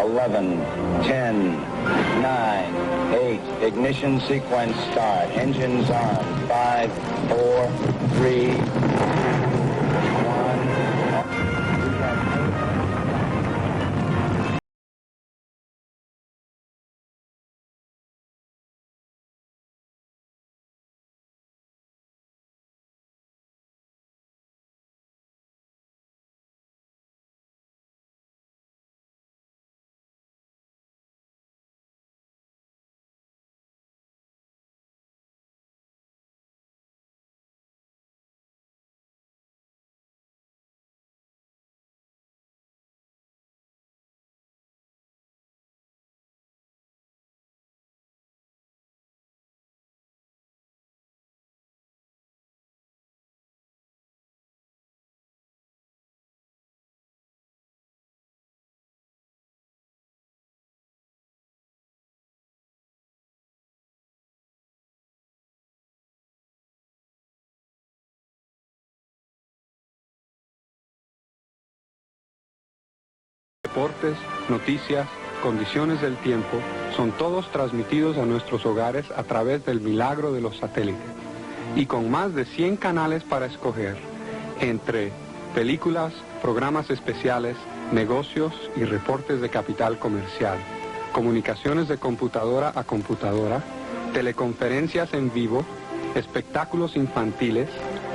11, 10, 9, 8, ignition sequence start, engines on, 5, 4, 3, 1. Deportes, noticias, condiciones del tiempo, son todos transmitidos a nuestros hogares a través del milagro de los satélites. Y con más de 100 canales para escoger, entre películas, programas especiales, negocios y reportes de capital comercial, comunicaciones de computadora a computadora, teleconferencias en vivo, espectáculos infantiles,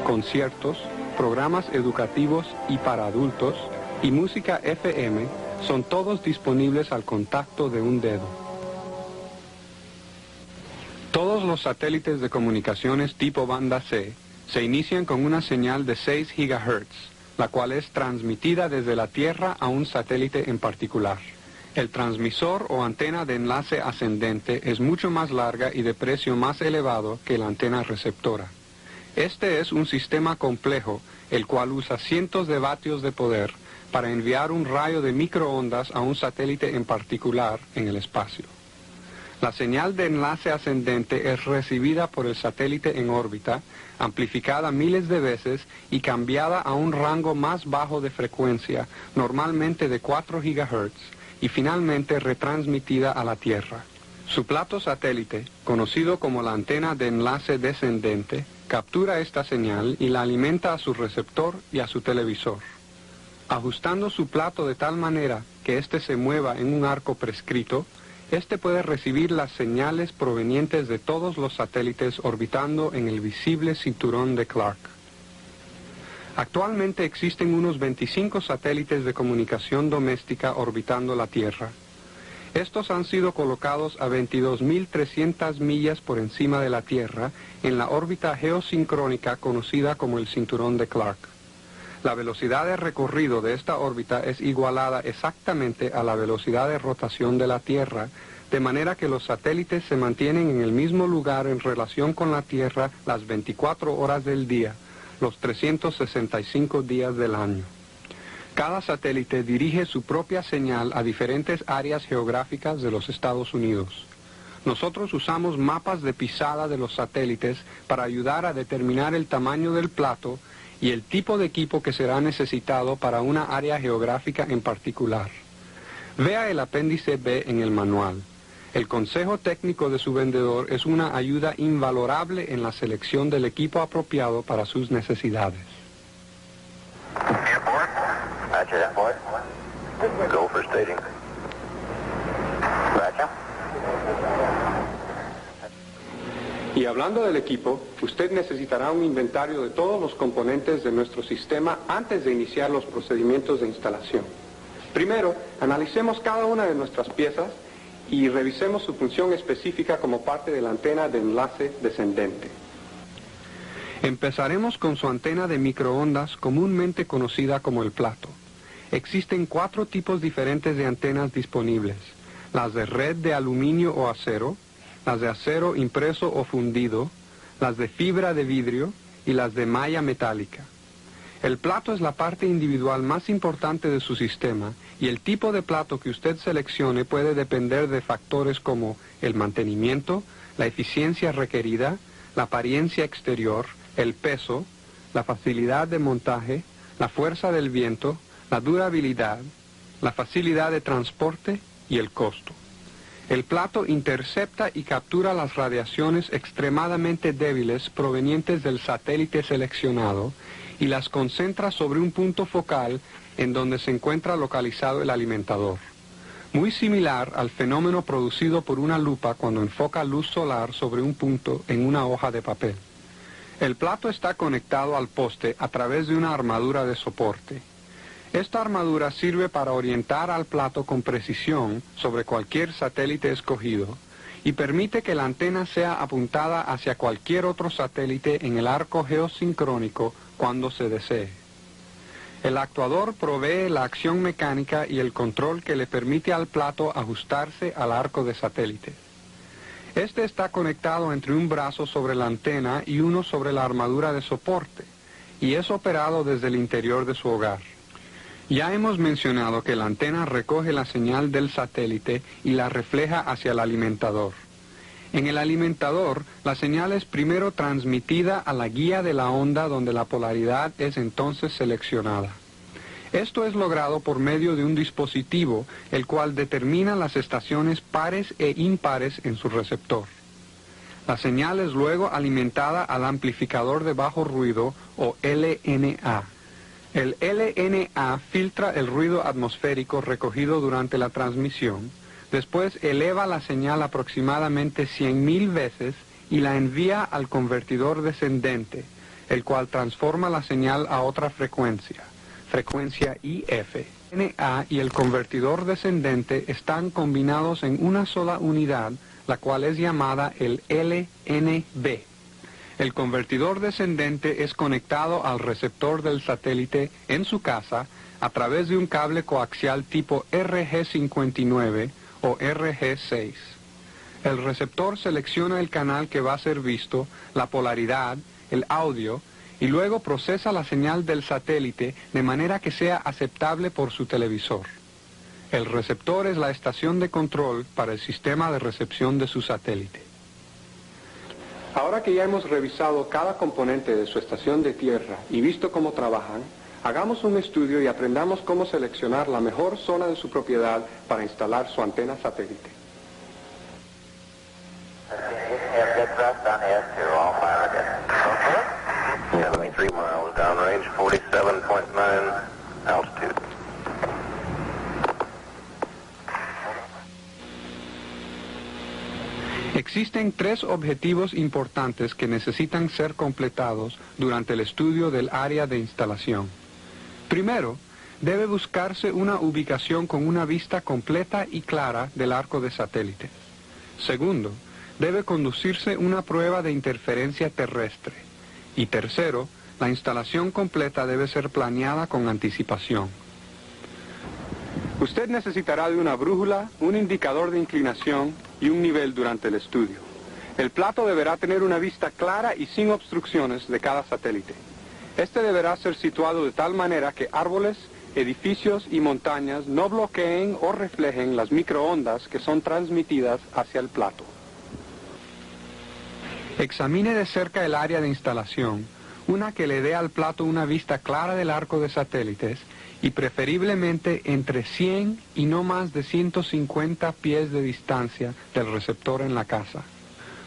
conciertos, programas educativos y para adultos, y música FM, son todos disponibles al contacto de un dedo. Todos los satélites de comunicaciones tipo banda C se inician con una señal de 6 GHz, la cual es transmitida desde la Tierra a un satélite en particular. El transmisor o antena de enlace ascendente es mucho más larga y de precio más elevado que la antena receptora. Este es un sistema complejo, el cual usa cientos de vatios de poder para enviar un rayo de microondas a un satélite en particular en el espacio. La señal de enlace ascendente es recibida por el satélite en órbita, amplificada miles de veces y cambiada a un rango más bajo de frecuencia, normalmente de 4 GHz, y finalmente retransmitida a la Tierra. Su plato satélite, conocido como la antena de enlace descendente, captura esta señal y la alimenta a su receptor y a su televisor. Ajustando su plato de tal manera que éste se mueva en un arco prescrito, éste puede recibir las señales provenientes de todos los satélites orbitando en el visible cinturón de Clark. Actualmente existen unos 25 satélites de comunicación doméstica orbitando la Tierra. Estos han sido colocados a 22.300 millas por encima de la Tierra en la órbita geosincrónica conocida como el cinturón de Clark. La velocidad de recorrido de esta órbita es igualada exactamente a la velocidad de rotación de la Tierra, de manera que los satélites se mantienen en el mismo lugar en relación con la Tierra las 24 horas del día, los 365 días del año. Cada satélite dirige su propia señal a diferentes áreas geográficas de los Estados Unidos. Nosotros usamos mapas de pisada de los satélites para ayudar a determinar el tamaño del plato y el tipo de equipo que será necesitado para una área geográfica en particular. Vea el apéndice B en el manual. El consejo técnico de su vendedor es una ayuda invalorable en la selección del equipo apropiado para sus necesidades. Go for staging. Y hablando del equipo, usted necesitará un inventario de todos los componentes de nuestro sistema antes de iniciar los procedimientos de instalación. Primero, analicemos cada una de nuestras piezas y revisemos su función específica como parte de la antena de enlace descendente. Empezaremos con su antena de microondas, comúnmente conocida como el plato. Existen 4 tipos diferentes de antenas disponibles: las de red de aluminio o acero, las de acero impreso o fundido, las de fibra de vidrio y las de malla metálica. El plato es la parte individual más importante de su sistema y el tipo de plato que usted seleccione puede depender de factores como el mantenimiento, la eficiencia requerida, la apariencia exterior, el peso, la facilidad de montaje, la fuerza del viento, la durabilidad, la facilidad de transporte y el costo. El plato intercepta y captura las radiaciones extremadamente débiles provenientes del satélite seleccionado y las concentra sobre un punto focal en donde se encuentra localizado el alimentador. Muy similar al fenómeno producido por una lupa cuando enfoca luz solar sobre un punto en una hoja de papel. El plato está conectado al poste a través de una armadura de soporte. Esta armadura sirve para orientar al plato con precisión sobre cualquier satélite escogido y permite que la antena sea apuntada hacia cualquier otro satélite en el arco geosincrónico cuando se desee. El actuador provee la acción mecánica y el control que le permite al plato ajustarse al arco de satélites. Este está conectado entre un brazo sobre la antena y uno sobre la armadura de soporte, y es operado desde el interior de su hogar. Ya hemos mencionado que la antena recoge la señal del satélite y la refleja hacia el alimentador. En el alimentador, la señal es primero transmitida a la guía de la onda donde la polaridad es entonces seleccionada. Esto es logrado por medio de un dispositivo, el cual determina las estaciones pares e impares en su receptor. La señal es luego alimentada al amplificador de bajo ruido, o LNA. El LNA filtra el ruido atmosférico recogido durante la transmisión, después eleva la señal aproximadamente 100.000 veces y la envía al convertidor descendente, el cual transforma la señal a otra frecuencia IF. El LNA y el convertidor descendente están combinados en una sola unidad, la cual es llamada el LNB. El convertidor descendente es conectado al receptor del satélite en su casa a través de un cable coaxial tipo RG59 o RG6. El receptor selecciona el canal que va a ser visto, la polaridad, el audio, y luego procesa la señal del satélite de manera que sea aceptable por su televisor. El receptor es la estación de control para el sistema de recepción de su satélite. Ahora que ya hemos revisado cada componente de su estación de tierra y visto cómo trabajan, hagamos un estudio y aprendamos cómo seleccionar la mejor zona de su propiedad para instalar su antena satélite. 73 miles downrange, 47.9 altitude. Existen tres objetivos importantes que necesitan ser completados durante el estudio del área de instalación. Primero, debe buscarse una ubicación con una vista completa y clara del arco de satélites. Segundo, debe conducirse una prueba de interferencia terrestre. Y tercero, la instalación completa debe ser planeada con anticipación. Usted necesitará de una brújula, un indicador de inclinación y un nivel durante el estudio. El plato deberá tener una vista clara y sin obstrucciones de cada satélite. Este deberá ser situado de tal manera que árboles, edificios y montañas no bloqueen o reflejen las microondas que son transmitidas hacia el plato. Examine de cerca el área de instalación, una que le dé al plato una vista clara del arco de satélites y preferiblemente entre 100 y no más de 150 pies de distancia del receptor en la casa.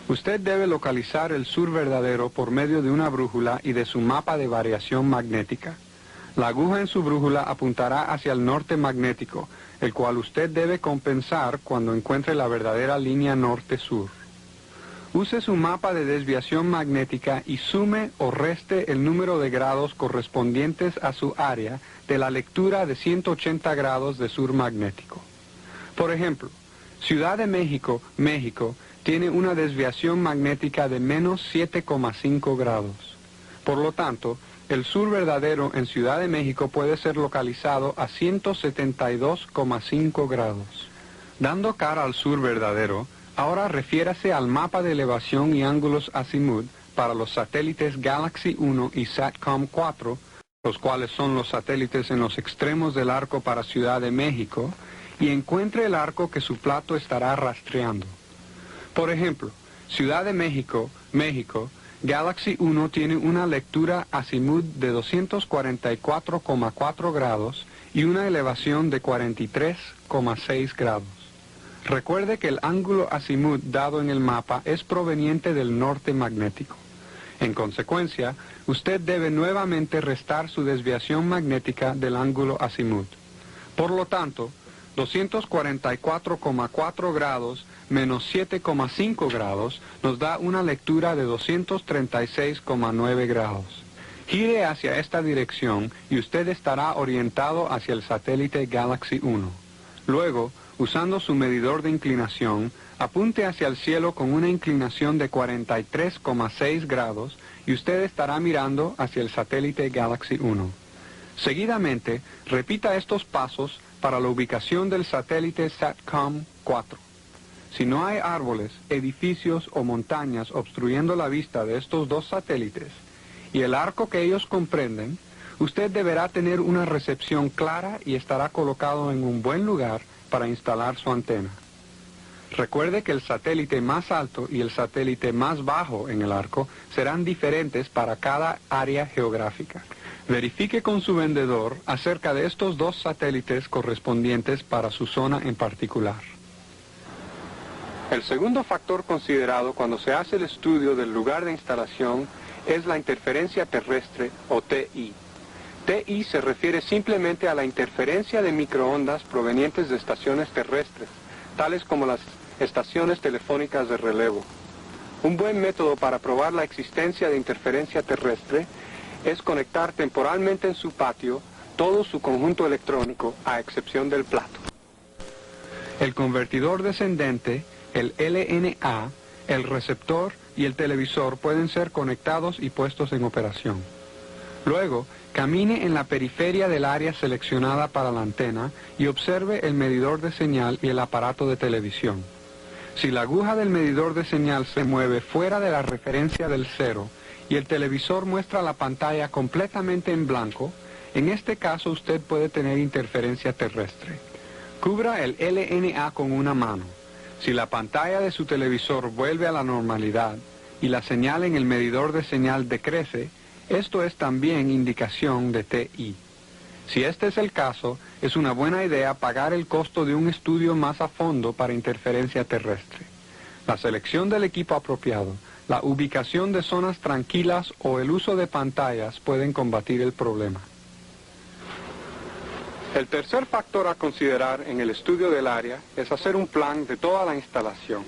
Usted debe localizar el sur verdadero por medio de una brújula y de su mapa de variación magnética. La aguja en su brújula apuntará hacia el norte magnético, el cual usted debe compensar cuando encuentre la verdadera línea norte-sur. Use su mapa de desviación magnética y sume o reste el número de grados correspondientes a su área de la lectura de 180 grados de sur magnético. Por ejemplo, Ciudad de México, México, tiene una desviación magnética de menos 7,5 grados. Por lo tanto, el sur verdadero en Ciudad de México puede ser localizado a 172,5 grados. Dando cara al sur verdadero, ahora refiérase al mapa de elevación y ángulos azimut para los satélites Galaxy 1 y Satcom 4, los cuales son los satélites en los extremos del arco para Ciudad de México, y encuentre el arco que su plato estará rastreando. Por ejemplo, Ciudad de México, México, Galaxy 1 tiene una lectura azimut de 244,4 grados y una elevación de 43,6 grados. Recuerde que el ángulo azimut dado en el mapa es proveniente del norte magnético. En consecuencia, usted debe nuevamente restar su desviación magnética del ángulo azimut. Por lo tanto, 244,4 grados menos 7,5 grados nos da una lectura de 236,9 grados. Gire hacia esta dirección y usted estará orientado hacia el satélite Galaxy 1. Luego, usando su medidor de inclinación, apunte hacia el cielo con una inclinación de 43,6 grados y usted estará mirando hacia el satélite Galaxy 1. Seguidamente, repita estos pasos para la ubicación del satélite SATCOM 4. Si no hay árboles, edificios o montañas obstruyendo la vista de estos dos satélites y el arco que ellos comprenden, usted deberá tener una recepción clara y estará colocado en un buen lugar para instalar su antena. Recuerde que el satélite más alto y el satélite más bajo en el arco serán diferentes para cada área geográfica. Verifique con su vendedor acerca de estos dos satélites correspondientes para su zona en particular. El segundo factor considerado cuando se hace el estudio del lugar de instalación es la interferencia terrestre o TI. TI se refiere simplemente a la interferencia de microondas provenientes de estaciones terrestres, tales como las estaciones telefónicas de relevo. Un buen método para probar la existencia de interferencia terrestre es conectar temporalmente en su patio todo su conjunto electrónico, a excepción del plato. El convertidor descendente, el LNA, el receptor y el televisor pueden ser conectados y puestos en operación. Luego, camine en la periferia del área seleccionada para la antena y observe el medidor de señal y el aparato de televisión. Si la aguja del medidor de señal se mueve fuera de la referencia del cero y el televisor muestra la pantalla completamente en blanco, en este caso usted puede tener interferencia terrestre. Cubra el LNA con una mano. Si la pantalla de su televisor vuelve a la normalidad y la señal en el medidor de señal decrece, esto es también indicación de TI. Si este es el caso, es una buena idea pagar el costo de un estudio más a fondo para interferencia terrestre. La selección del equipo apropiado, la ubicación de zonas tranquilas o el uso de pantallas pueden combatir el problema. El tercer factor a considerar en el estudio del área es hacer un plan de toda la instalación.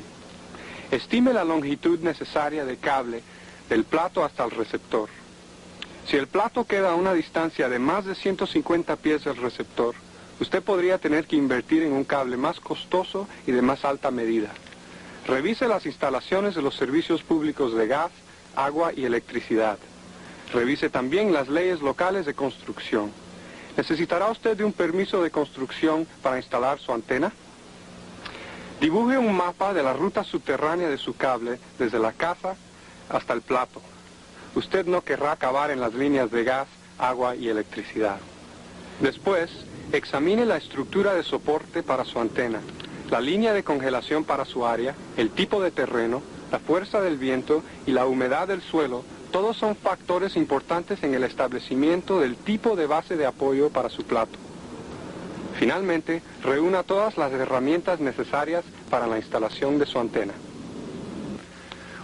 Estime la longitud necesaria de cable del plato hasta el receptor. Si el plato queda a una distancia de más de 150 pies del receptor, usted podría tener que invertir en un cable más costoso y de más alta medida. Revise las instalaciones de los servicios públicos de gas, agua y electricidad. Revise también las leyes locales de construcción. ¿Necesitará usted de un permiso de construcción para instalar su antena? Dibuje un mapa de la ruta subterránea de su cable desde la casa hasta el plato. Usted no querrá cavar en las líneas de gas, agua y electricidad. Después, examine la estructura de soporte para su antena, la línea de congelación para su área, el tipo de terreno, la fuerza del viento y la humedad del suelo. Todos son factores importantes en el establecimiento del tipo de base de apoyo para su plato. Finalmente, reúna todas las herramientas necesarias para la instalación de su antena.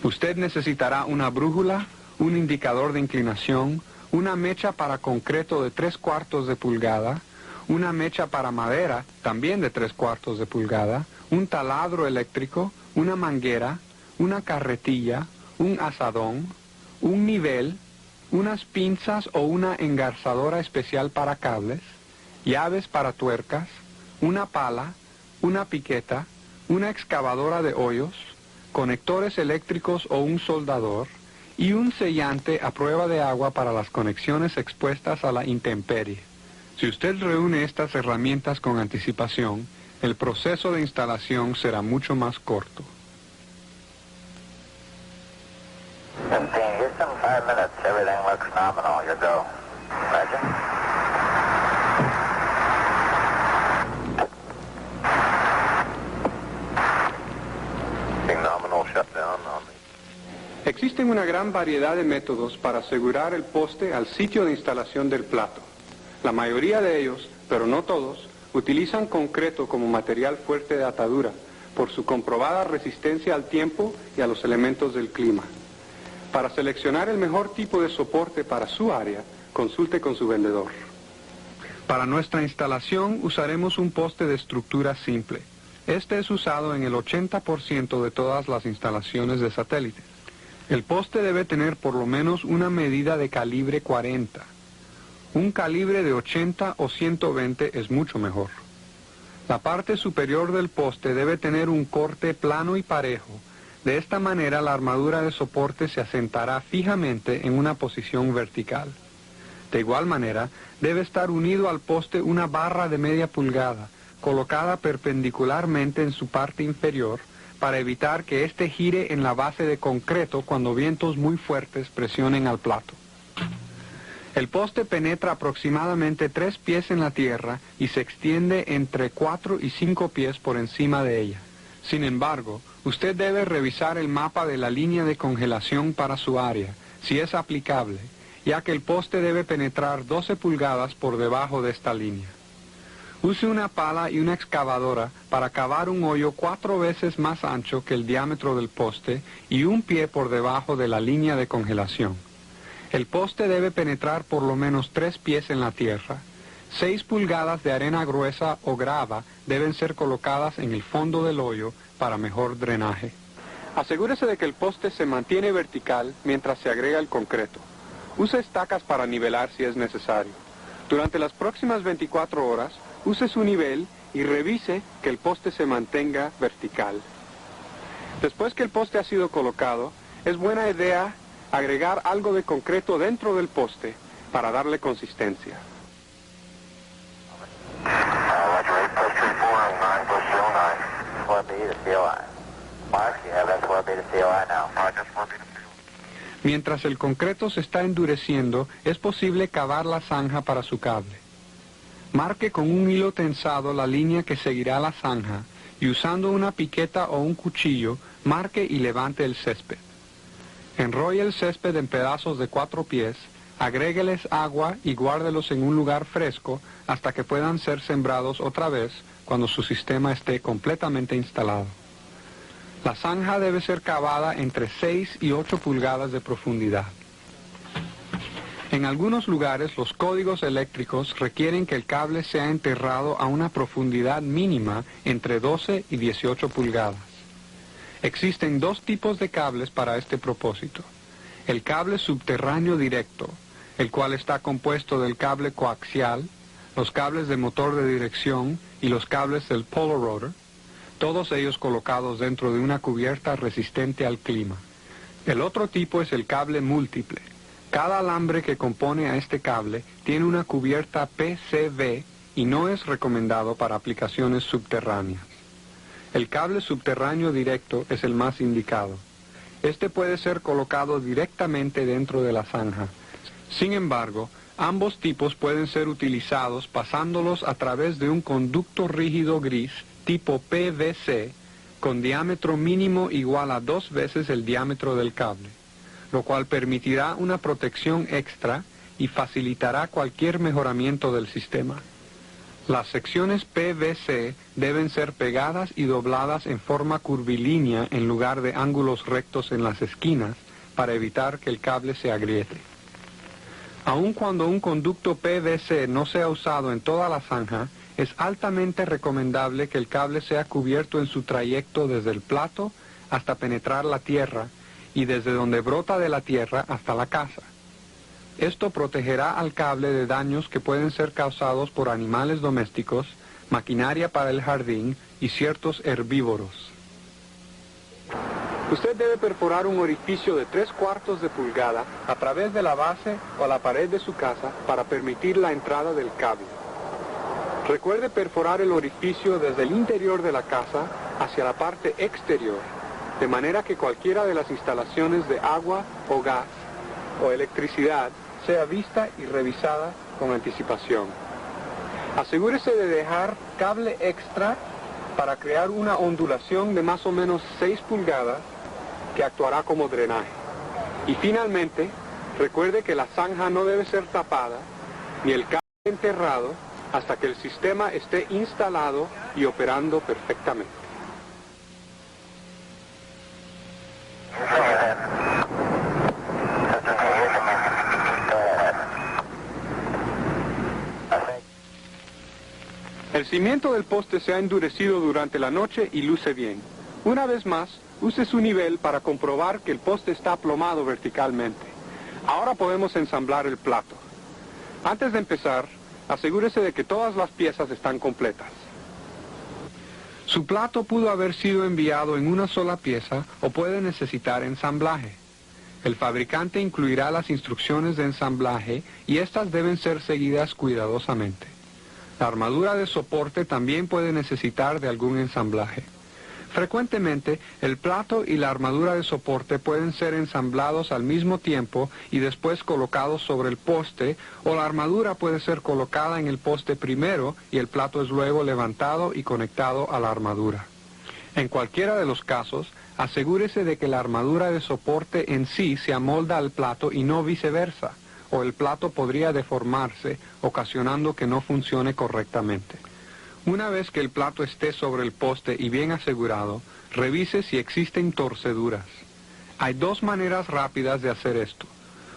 Usted necesitará una brújula, un indicador de inclinación, una mecha para concreto de 3/4 de pulgada, una mecha para madera, también de 3/4 de pulgada, un taladro eléctrico, una manguera, una carretilla, un azadón, un nivel, unas pinzas o una engarzadora especial para cables, llaves para tuercas, una pala, una piqueta, una excavadora de hoyos, conectores eléctricos o un soldador, y un sellante a prueba de agua para las conexiones expuestas a la intemperie. Si usted reúne estas herramientas con anticipación, el proceso de instalación será mucho más corto. Houston, 5 minutes. Everything looks nominal. Your go. Roger. Nominal shutdown on the... Existen una gran variedad de métodos para asegurar el poste al sitio de instalación del plato. La mayoría de ellos, pero no todos, utilizan concreto como material fuerte de atadura, por su comprobada resistencia al tiempo y a los elementos del clima. Para seleccionar el mejor tipo de soporte para su área, consulte con su vendedor. Para nuestra instalación usaremos un poste de estructura simple. Este es usado en el 80% de todas las instalaciones de satélites. El poste debe tener por lo menos una medida de calibre 40. Un calibre de 80 o 120 es mucho mejor. La parte superior del poste debe tener un corte plano y parejo. De esta manera la armadura de soporte se asentará fijamente en una posición vertical. De igual manera, debe estar unido al poste una barra de media pulgada, colocada perpendicularmente en su parte inferior, para evitar que éste gire en la base de concreto cuando vientos muy fuertes presionen al plato. El poste penetra aproximadamente 3 pies en la tierra y se extiende entre 4 y 5 pies por encima de ella. Sin embargo, usted debe revisar el mapa de la línea de congelación para su área, si es aplicable, ya que el poste debe penetrar 12 pulgadas por debajo de esta línea. Use una pala y una excavadora para cavar un hoyo 4 veces más ancho que el diámetro del poste y 1 pie por debajo de la línea de congelación. El poste debe penetrar por lo menos 3 pies en la tierra. 6 pulgadas de arena gruesa o grava deben ser colocadas en el fondo del hoyo para mejor drenaje. Asegúrese de que el poste se mantiene vertical mientras se agrega el concreto. Use estacas para nivelar si es necesario. Durante las próximas 24 horas, use su nivel y revise que el poste se mantenga vertical. Después que el poste ha sido colocado, es buena idea agregar algo de concreto dentro del poste para darle consistencia. Mientras el concreto se está endureciendo, es posible cavar la zanja para su cable. Marque con un hilo tensado la línea que seguirá la zanja y usando una piqueta o un cuchillo, marque y levante el césped. Enrolle el césped en pedazos de 4 pies, agrégueles agua y guárdelos en un lugar fresco hasta que puedan ser sembrados otra vez cuando su sistema esté completamente instalado. La zanja debe ser cavada entre 6 y 8 pulgadas de profundidad. En algunos lugares los códigos eléctricos requieren que el cable sea enterrado a una profundidad mínima entre 12 y 18 pulgadas. Existen 2 tipos de cables para este propósito. El cable subterráneo directo, el cual está compuesto del cable coaxial, los cables de motor de dirección y los cables del polo rotor, todos ellos colocados dentro de una cubierta resistente al clima. El otro tipo es el cable múltiple. Cada alambre que compone a este cable tiene una cubierta PCV y no es recomendado para aplicaciones subterráneas. El cable subterráneo directo es el más indicado. Este puede ser colocado directamente dentro de la zanja. Sin embargo, ambos tipos pueden ser utilizados pasándolos a través de un conducto rígido gris tipo PVC con diámetro mínimo igual a 2 veces el diámetro del cable, lo cual permitirá una protección extra y facilitará cualquier mejoramiento del sistema. Las secciones PVC deben ser pegadas y dobladas en forma curvilínea en lugar de ángulos rectos en las esquinas para evitar que el cable se agriete. Aun cuando un conducto PVC no sea usado en toda la zanja, es altamente recomendable que el cable sea cubierto en su trayecto desde el plato hasta penetrar la tierra y desde donde brota de la tierra hasta la casa. Esto protegerá al cable de daños que pueden ser causados por animales domésticos, maquinaria para el jardín y ciertos herbívoros. Usted debe perforar un orificio de 3/4 de pulgada a través de la base o la pared de su casa para permitir la entrada del cable. Recuerde perforar el orificio desde el interior de la casa hacia la parte exterior, de manera que cualquiera de las instalaciones de agua o gas o electricidad sea vista y revisada con anticipación. Asegúrese de dejar cable extra para crear una ondulación de más o menos 6 pulgadas que actuará como drenaje. Y finalmente, recuerde que la zanja no debe ser tapada ni el cable enterrado hasta que el sistema esté instalado y operando perfectamente. El cimiento del poste se ha endurecido durante la noche y luce bien. Una vez más, use su nivel para comprobar que el poste está aplomado verticalmente. Ahora podemos ensamblar el plato. Antes de empezar, asegúrese de que todas las piezas están completas. Su plato pudo haber sido enviado en una sola pieza o puede necesitar ensamblaje. El fabricante incluirá las instrucciones de ensamblaje y estas deben ser seguidas cuidadosamente. La armadura de soporte también puede necesitar de algún ensamblaje. Frecuentemente, el plato y la armadura de soporte pueden ser ensamblados al mismo tiempo y después colocados sobre el poste, o la armadura puede ser colocada en el poste primero y el plato es luego levantado y conectado a la armadura. En cualquiera de los casos, asegúrese de que la armadura de soporte en sí se amolda al plato y no viceversa, o el plato podría deformarse, ocasionando que no funcione correctamente. Una vez que el plato esté sobre el poste y bien asegurado, revise si existen torceduras. Hay dos maneras rápidas de hacer esto.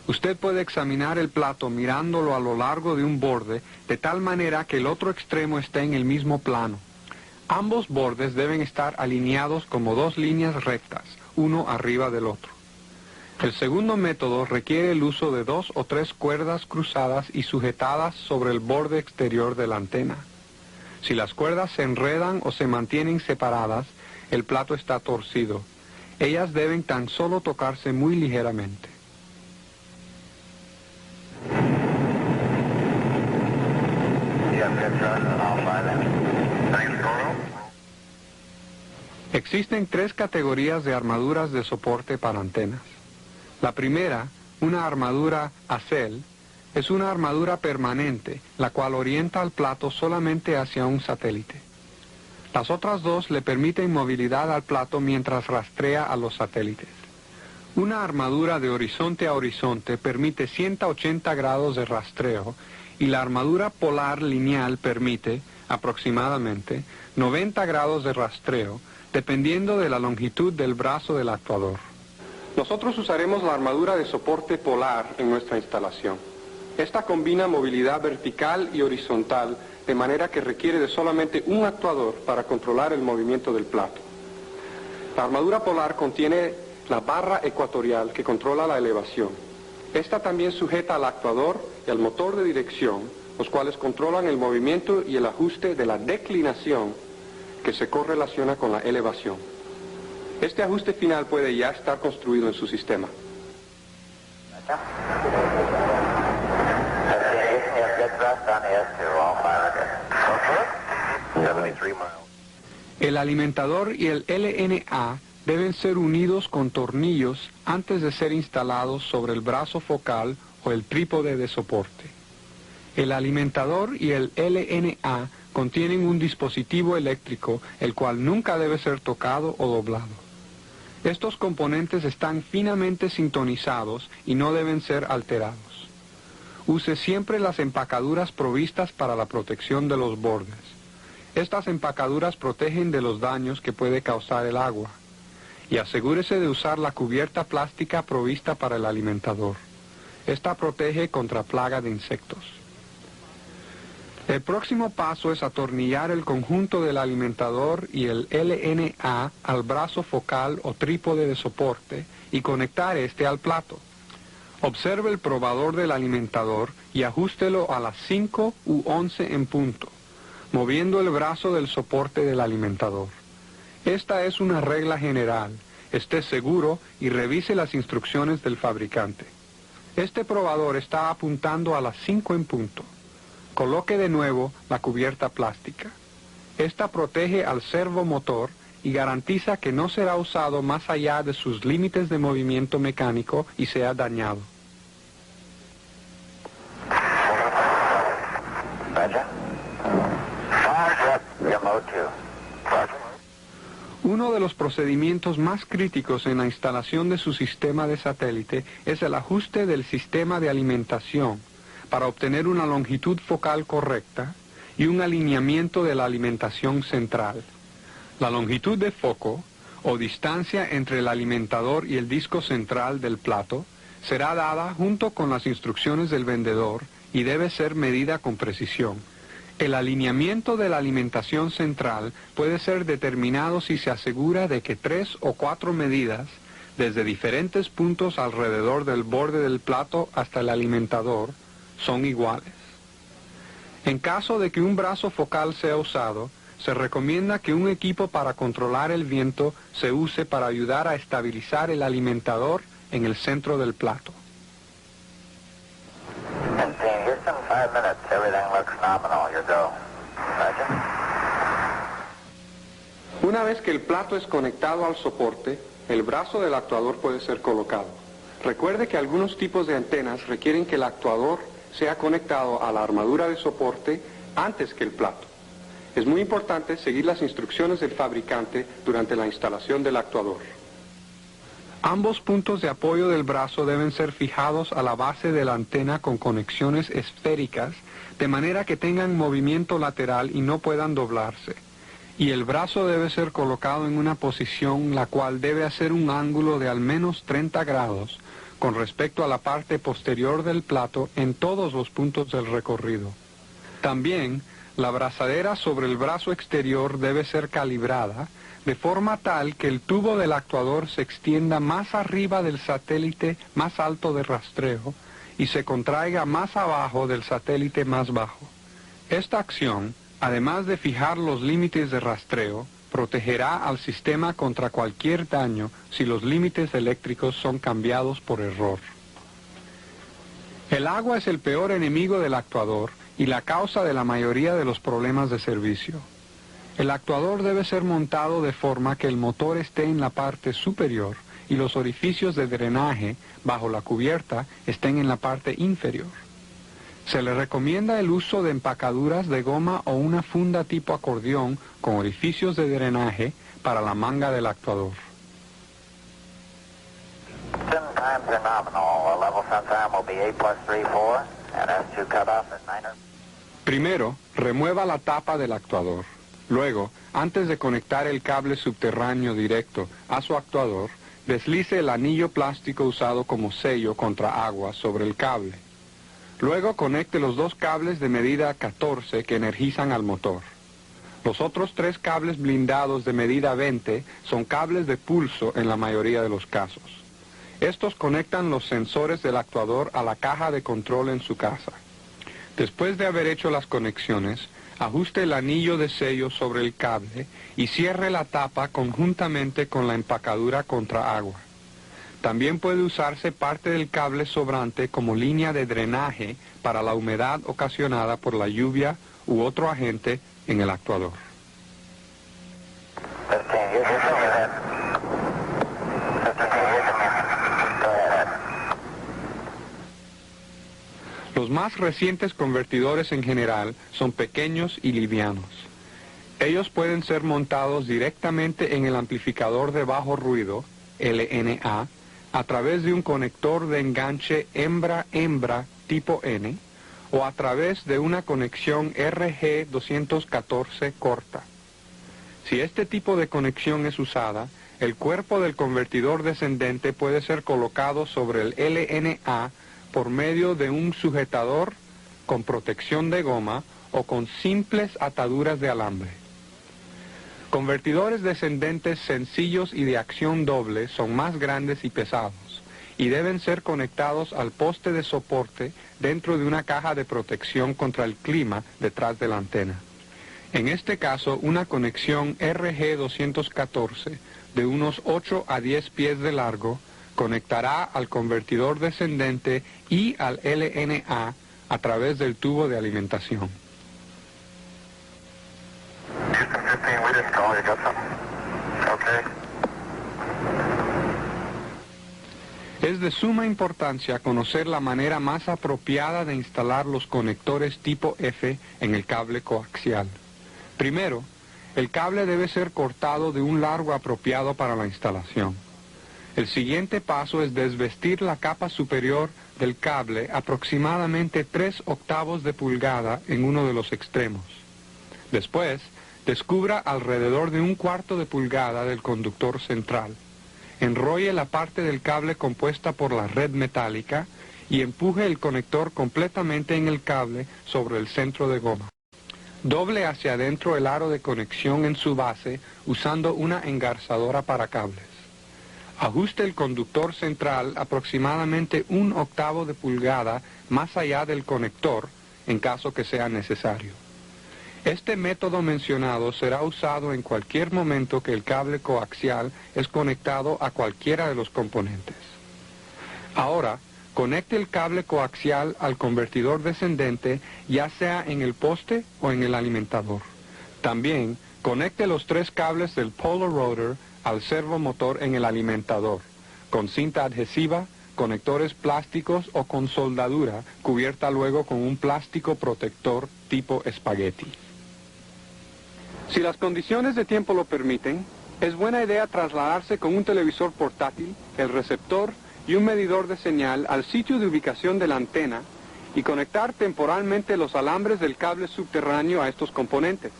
Usted puede examinar el plato mirándolo a lo largo de un borde, de tal manera que el otro extremo esté en el mismo plano. Ambos bordes deben estar alineados como dos líneas rectas, uno arriba del otro. El segundo método requiere el uso de 2 o 3 cuerdas cruzadas y sujetadas sobre el borde exterior de la antena. Si las cuerdas se enredan o se mantienen separadas, el plato está torcido. Ellas deben tan solo tocarse muy ligeramente. Existen 3 categorías de armaduras de soporte para antenas. La primera, una armadura ACEL, es una armadura permanente, la cual orienta al plato solamente hacia un satélite. Las otras 2 le permiten movilidad al plato mientras rastrea a los satélites. Una armadura de horizonte a horizonte permite 180 grados de rastreo y la armadura polar lineal permite, aproximadamente, 90 grados de rastreo, dependiendo de la longitud del brazo del actuador. Nosotros usaremos la armadura de soporte polar en nuestra instalación. Esta combina movilidad vertical y horizontal, de manera que requiere de solamente un actuador para controlar el movimiento del plato. La armadura polar contiene la barra ecuatorial que controla la elevación. Esta también sujeta al actuador y al motor de dirección, los cuales controlan el movimiento y el ajuste de la declinación que se correlaciona con la elevación. Este ajuste final puede ya estar construido en su sistema. El alimentador y el LNA deben ser unidos con tornillos antes de ser instalados sobre el brazo focal o el trípode de soporte. El alimentador y el LNA contienen un dispositivo eléctrico, el cual nunca debe ser tocado o doblado. Estos componentes están finamente sintonizados y no deben ser alterados. Use siempre las empacaduras provistas para la protección de los bordes. Estas empacaduras protegen de los daños que puede causar el agua. Y asegúrese de usar la cubierta plástica provista para el alimentador. Esta protege contra plaga de insectos. El próximo paso es atornillar el conjunto del alimentador y el LNA al brazo focal o trípode de soporte y conectar este al plato. Observe el probador del alimentador y ajústelo a las 5 u 11 en punto, moviendo el brazo del soporte del alimentador. Esta es una regla general. Esté seguro y revise las instrucciones del fabricante. Este probador está apuntando a las 5 en punto. Coloque de nuevo la cubierta plástica. Esta protege al servomotor y garantiza que no será usado más allá de sus límites de movimiento mecánico y sea dañado. Uno de los procedimientos más críticos en la instalación de su sistema de satélite es el ajuste del sistema de alimentación para obtener una longitud focal correcta y un alineamiento de la alimentación central. La longitud de foco, o distancia entre el alimentador y el disco central del plato, será dada junto con las instrucciones del vendedor y debe ser medida con precisión. El alineamiento de la alimentación central puede ser determinado si se asegura de que 3 o 4 medidas, desde diferentes puntos alrededor del borde del plato hasta el alimentador, son iguales. En caso de que un brazo focal sea usado, se recomienda que un equipo para controlar el viento se use para ayudar a estabilizar el alimentador en el centro del plato. Houston, 5 minutes. Everything looks nominal. Your go. Roger. Una vez que el plato es conectado al soporte, el brazo del actuador puede ser colocado. Recuerde que algunos tipos de antenas requieren que el actuador sea conectado a la armadura de soporte antes que el plato. Es muy importante seguir las instrucciones del fabricante durante la instalación del actuador. Ambos puntos de apoyo del brazo deben ser fijados a la base de la antena con conexiones esféricas, de manera que tengan movimiento lateral y no puedan doblarse. Y el brazo debe ser colocado en una posición la cual debe hacer un ángulo de al menos 30 grados con respecto a la parte posterior del plato en todos los puntos del recorrido. También, la brazadera sobre el brazo exterior debe ser calibrada de forma tal que el tubo del actuador se extienda más arriba del satélite más alto de rastreo y se contraiga más abajo del satélite más bajo. Esta acción, además de fijar los límites de rastreo, protegerá al sistema contra cualquier daño si los límites eléctricos son cambiados por error. El agua es el peor enemigo del actuador y la causa de la mayoría de los problemas de servicio. El actuador debe ser montado de forma que el motor esté en la parte superior y los orificios de drenaje bajo la cubierta estén en la parte inferior. Se le recomienda el uso de empacaduras de goma o una funda tipo acordeón con orificios de drenaje para la manga del actuador. Times are nominal. Level sun time will be 8+3, 4, and S2 cutoff at 9. Primero, remueva la tapa del actuador. Luego, antes de conectar el cable subterráneo directo a su actuador, deslice el anillo plástico usado como sello contra agua sobre el cable. Luego conecte los 2 cables de medida 14 que energizan al motor. Los otros 3 cables blindados de medida 20 son cables de pulso en la mayoría de los casos. Estos conectan los sensores del actuador a la caja de control en su casa. Después de haber hecho las conexiones, ajuste el anillo de sello sobre el cable y cierre la tapa conjuntamente con la empacadura contra agua. También puede usarse parte del cable sobrante como línea de drenaje para la humedad ocasionada por la lluvia u otro agente en el actuador. 15, Houston, go ahead. 15, Houston, go ahead. Los más recientes convertidores en general son pequeños y livianos. Ellos pueden ser montados directamente en el amplificador de bajo ruido, LNA, a través de un conector de enganche hembra-hembra tipo N, o a través de una conexión RG214 corta. Si este tipo de conexión es usada, el cuerpo del convertidor descendente puede ser colocado sobre el LNA por medio de un sujetador con protección de goma o con simples ataduras de alambre. Convertidores descendentes sencillos y de acción doble son más grandes y pesados y deben ser conectados al poste de soporte dentro de una caja de protección contra el clima detrás de la antena. En este caso, una conexión RG214 de unos 8 a 10 pies de largo conectará al convertidor descendente y al LNA a través del tubo de alimentación. Houston 15, we didn't call you, got something? Okay. Es de suma importancia conocer la manera más apropiada de instalar los conectores tipo F en el cable coaxial. Primero, el cable debe ser cortado de un largo apropiado para la instalación. El siguiente paso es desvestir la capa superior del cable aproximadamente 3/8 de pulgada en uno de los extremos. Después, descubra alrededor de 1/4 de pulgada del conductor central. Enrolle la parte del cable compuesta por la red metálica y empuje el conector completamente en el cable sobre el centro de goma. Doble hacia adentro el aro de conexión en su base usando una engarzadora para cables. Ajuste el conductor central aproximadamente 1/8 de pulgada más allá del conector en caso que sea necesario. Este método mencionado será usado en cualquier momento que el cable coaxial es conectado a cualquiera de los componentes. Ahora, conecte el cable coaxial al convertidor descendente, ya sea en el poste o en el alimentador. También, conecte los 3 cables del Polar Rotor al servomotor en el alimentador, con cinta adhesiva, conectores plásticos o con soldadura, cubierta luego con un plástico protector tipo espagueti. Si las condiciones de tiempo lo permiten, es buena idea trasladarse con un televisor portátil, el receptor y un medidor de señal al sitio de ubicación de la antena y conectar temporalmente los alambres del cable subterráneo a estos componentes.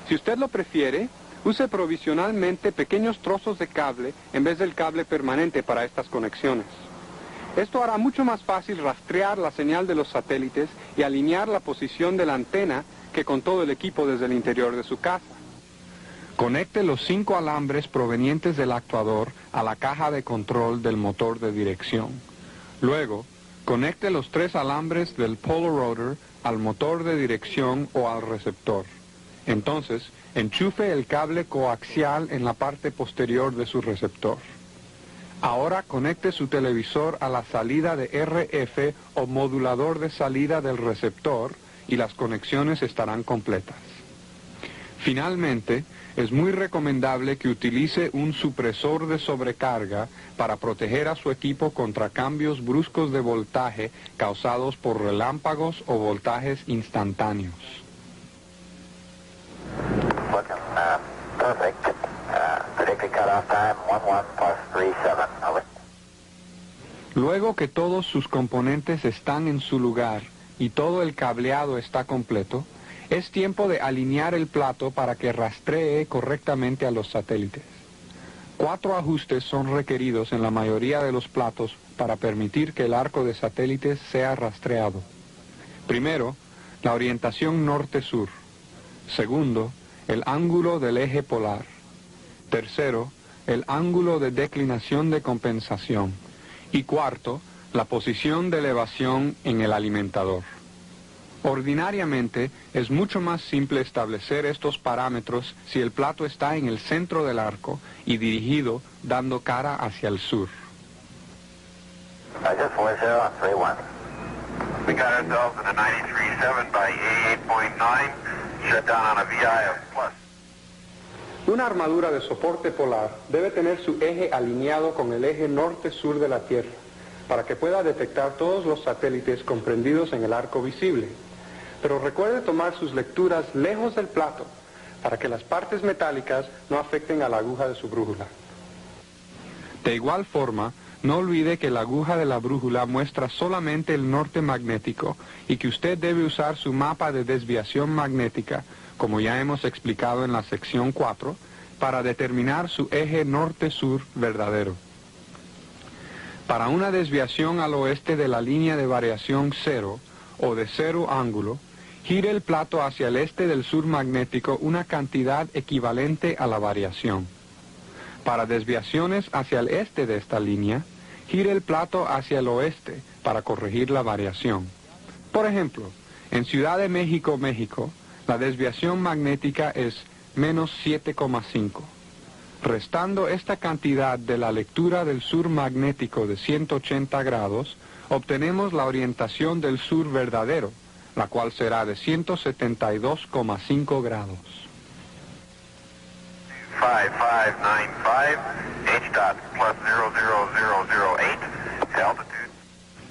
Si usted lo prefiere, use provisionalmente pequeños trozos de cable en vez del cable permanente para estas conexiones. Esto hará mucho más fácil rastrear la señal de los satélites y alinear la posición de la antena que con todo el equipo desde el interior de su casa. Conecte los 5 alambres provenientes del actuador a la caja de control del motor de dirección. Luego, conecte los 3 alambres del Polar Rotor al motor de dirección o al receptor. Entonces, enchufe el cable coaxial en la parte posterior de su receptor. Ahora conecte su televisor a la salida de RF o modulador de salida del receptor y las conexiones estarán completas. Finalmente, es muy recomendable que utilice un supresor de sobrecarga para proteger a su equipo contra cambios bruscos de voltaje causados por relámpagos o voltajes instantáneos. Looking perfect. Predicted cutoff time 11+37. Over. Luego que todos sus componentes están en su lugar y todo el cableado está completo, es tiempo de alinear el plato para que rastree correctamente a los satélites. 4 ajustes son requeridos en la mayoría de los platos para permitir que el arco de satélites sea rastreado. Primero, la orientación norte-sur. Segundo, el ángulo del eje polar. Tercero, el ángulo de declinación de compensación. Y cuarto, la posición de elevación en el alimentador. Ordinariamente, es mucho más simple establecer estos parámetros si el plato está en el centro del arco y dirigido dando cara hacia el sur. Just 40 and 31. We got ourselves in a 93.7 by 88.9, shut down on a VI of plus. Una armadura de soporte polar debe tener su eje alineado con el eje norte-sur de la Tierra, para que pueda detectar todos los satélites comprendidos en el arco visible. Pero recuerde tomar sus lecturas lejos del plato, para que las partes metálicas no afecten a la aguja de su brújula. De igual forma, no olvide que la aguja de la brújula muestra solamente el norte magnético y que usted debe usar su mapa de desviación magnética, como ya hemos explicado en la sección 4, para determinar su eje norte-sur verdadero. Para una desviación al oeste de la línea de variación 0 o de 0 ángulo, gire el plato hacia el este del sur magnético una cantidad equivalente a la variación. Para desviaciones hacia el este de esta línea, gire el plato hacia el oeste para corregir la variación. Por ejemplo, en Ciudad de México, México, la desviación magnética es menos 7,5. Restando esta cantidad de la lectura del sur magnético de 180 grados, obtenemos la orientación del sur verdadero, la cual será de 172,5 grados. 5595, H-dot plus 00008, altitude.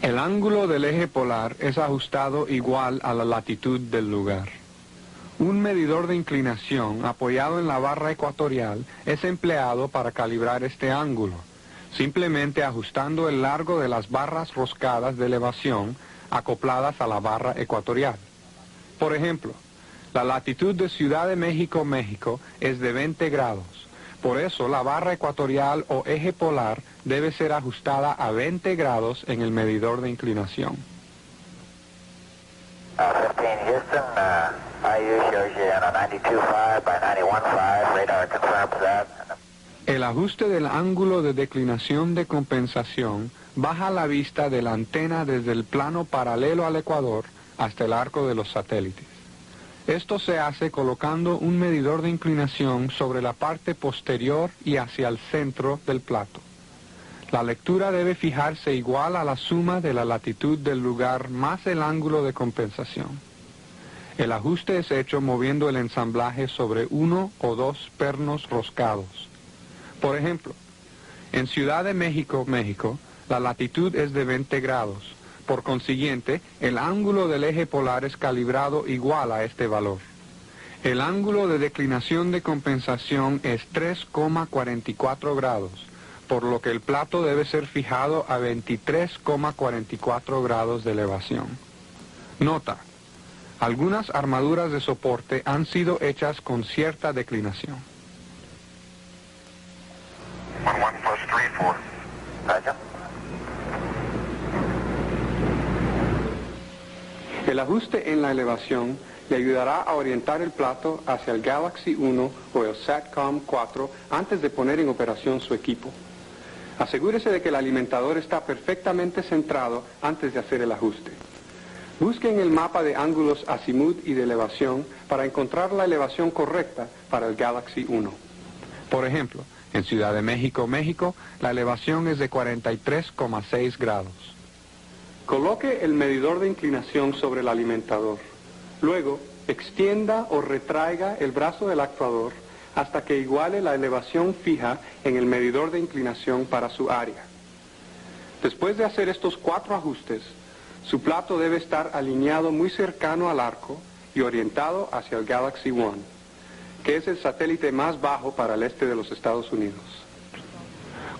El ángulo del eje polar es ajustado igual a la latitud del lugar. Un medidor de inclinación apoyado en la barra ecuatorial es empleado para calibrar este ángulo, simplemente ajustando el largo de las barras roscadas de elevación acopladas a la barra ecuatorial. Por ejemplo, la latitud de Ciudad de México, México es de 20 grados. Por eso la barra ecuatorial o eje polar debe ser ajustada a 20 grados en el medidor de inclinación. 15 Houston, IU shows you in a 92.5 by 91.5. Radar confirms that. El ajuste del ángulo de declinación de compensación baja la vista de la antena desde el plano paralelo al ecuador hasta el arco de los satélites. Esto se hace colocando un medidor de inclinación sobre la parte posterior y hacia el centro del plato. La lectura debe fijarse igual a la suma de la latitud del lugar más el ángulo de compensación. El ajuste es hecho moviendo el ensamblaje sobre uno o dos pernos roscados. Por ejemplo, en Ciudad de México, México, la latitud es de 20 grados. Por consiguiente, el ángulo del eje polar es calibrado igual a este valor. El ángulo de declinación de compensación es 3,44 grados, por lo que el plato debe ser fijado a 23,44 grados de elevación. Nota: algunas armaduras de soporte han sido hechas con cierta declinación. 11+34. Roger. El ajuste en la elevación le ayudará a orientar el plato hacia el Galaxy 1 o el SATCOM 4 antes de poner en operación su equipo. Asegúrese de que el alimentador está perfectamente centrado antes de hacer el ajuste. Busque en el mapa de ángulos azimut y de elevación para encontrar la elevación correcta para el Galaxy 1. Por ejemplo, en Ciudad de México, México, la elevación es de 43,6 grados. Coloque el medidor de inclinación sobre el alimentador. Luego, extienda o retraiga el brazo del actuador hasta que iguale la elevación fija en el medidor de inclinación para su área. Después de hacer estos 4 ajustes, su plato debe estar alineado muy cercano al arco y orientado hacia el Galaxy 1, que es el satélite más bajo para el este de los Estados Unidos.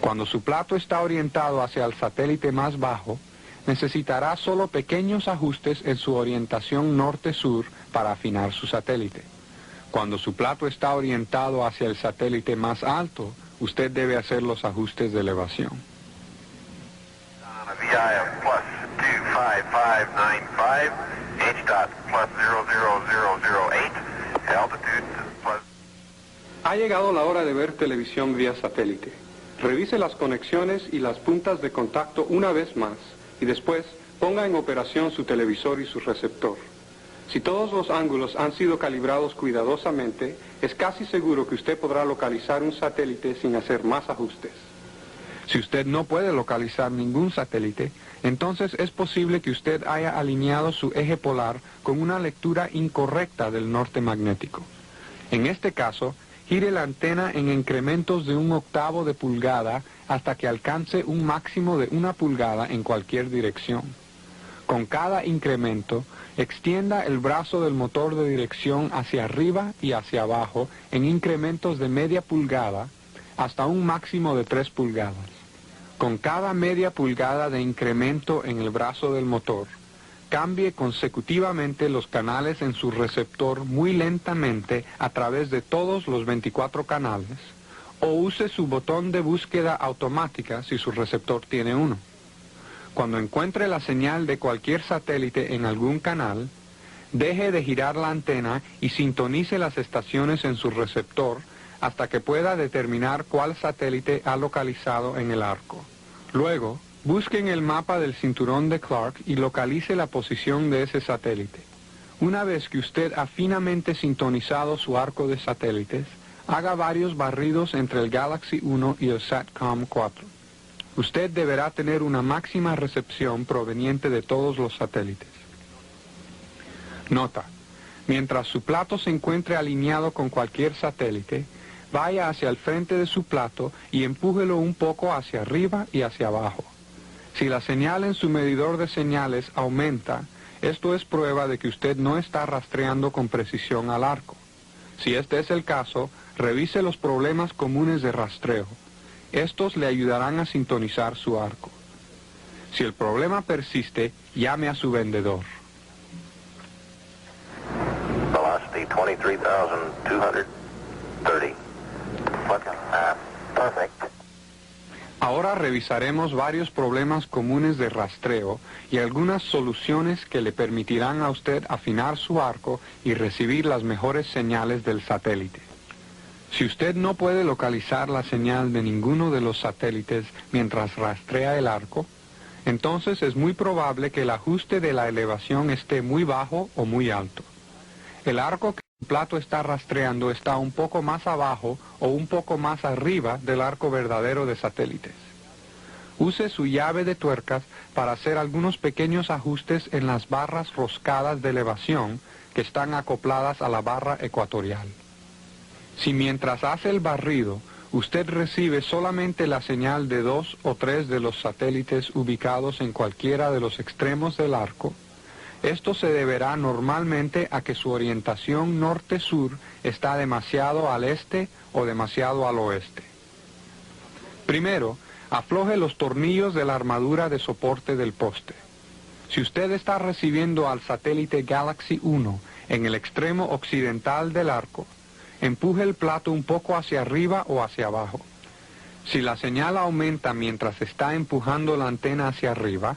Cuando su plato está orientado hacia el satélite más bajo, necesitará solo pequeños ajustes en su orientación norte-sur para afinar su satélite. Cuando su plato está orientado hacia el satélite más alto, usted debe hacer los ajustes de elevación. On a VI of +25595, H-dot +00008, altitude plus... Ha llegado la hora de ver televisión vía satélite. Revise las conexiones y las puntas de contacto una vez más y después ponga en operación su televisor y su receptor. Si todos los ángulos han sido calibrados cuidadosamente, es casi seguro que usted podrá localizar un satélite sin hacer más ajustes. Si usted no puede localizar ningún satélite, entonces es posible que usted haya alineado su eje polar con una lectura incorrecta del norte magnético. En este caso, gire la antena en incrementos de 1/8 de pulgada hasta que alcance un máximo de 1 pulgada en cualquier dirección. Con cada incremento, extienda el brazo del motor de dirección hacia arriba y hacia abajo en incrementos de media pulgada hasta un máximo de 3 pulgadas. Con cada media pulgada de incremento en el brazo del motor, cambie consecutivamente los canales en su receptor muy lentamente a través de todos los 24 canales, o use su botón de búsqueda automática si su receptor tiene uno. Cuando encuentre la señal de cualquier satélite en algún canal, deje de girar la antena y sintonice las estaciones en su receptor hasta que pueda determinar cuál satélite ha localizado en el arco. Luego, busque en el mapa del cinturón de Clark y localice la posición de ese satélite. Una vez que usted ha finamente sintonizado su arco de satélites, haga varios barridos entre el Galaxy 1 y el SATCOM 4. Usted deberá tener una máxima recepción proveniente de todos los satélites. Nota: mientras su plato se encuentre alineado con cualquier satélite, vaya hacia el frente de su plato y empújelo un poco hacia arriba y hacia abajo. Si la señal en su medidor de señales aumenta, esto es prueba de que usted no está rastreando con precisión al arco. Si este es el caso, revise los problemas comunes de rastreo. Estos le ayudarán a sintonizar su arco. Si el problema persiste, llame a su vendedor. Velocity 23,230. Perfect. Ahora Ahora revisaremos varios problemas comunes de rastreo y algunas soluciones que le permitirán a usted afinar su arco y recibir las mejores señales del satélite. Si usted no puede localizar la señal de ninguno de los satélites mientras rastrea el arco, entonces es muy probable que el ajuste de la elevación esté muy bajo o muy alto. El arco que el plato está rastreando está un poco más abajo o un poco más arriba del arco verdadero de satélites. Use su llave de tuercas para hacer algunos pequeños ajustes en las barras roscadas de elevación que están acopladas a la barra ecuatorial. Si mientras hace el barrido, usted recibe solamente la señal de 2 o 3 de los satélites ubicados en cualquiera de los extremos del arco, esto se deberá normalmente a que su orientación norte-sur está demasiado al este o demasiado al oeste. Primero, afloje los tornillos de la armadura de soporte del poste. Si usted está recibiendo al satélite Galaxy 1 en el extremo occidental del arco, empuje el plato un poco hacia arriba o hacia abajo. Si la señal aumenta mientras está empujando la antena hacia arriba,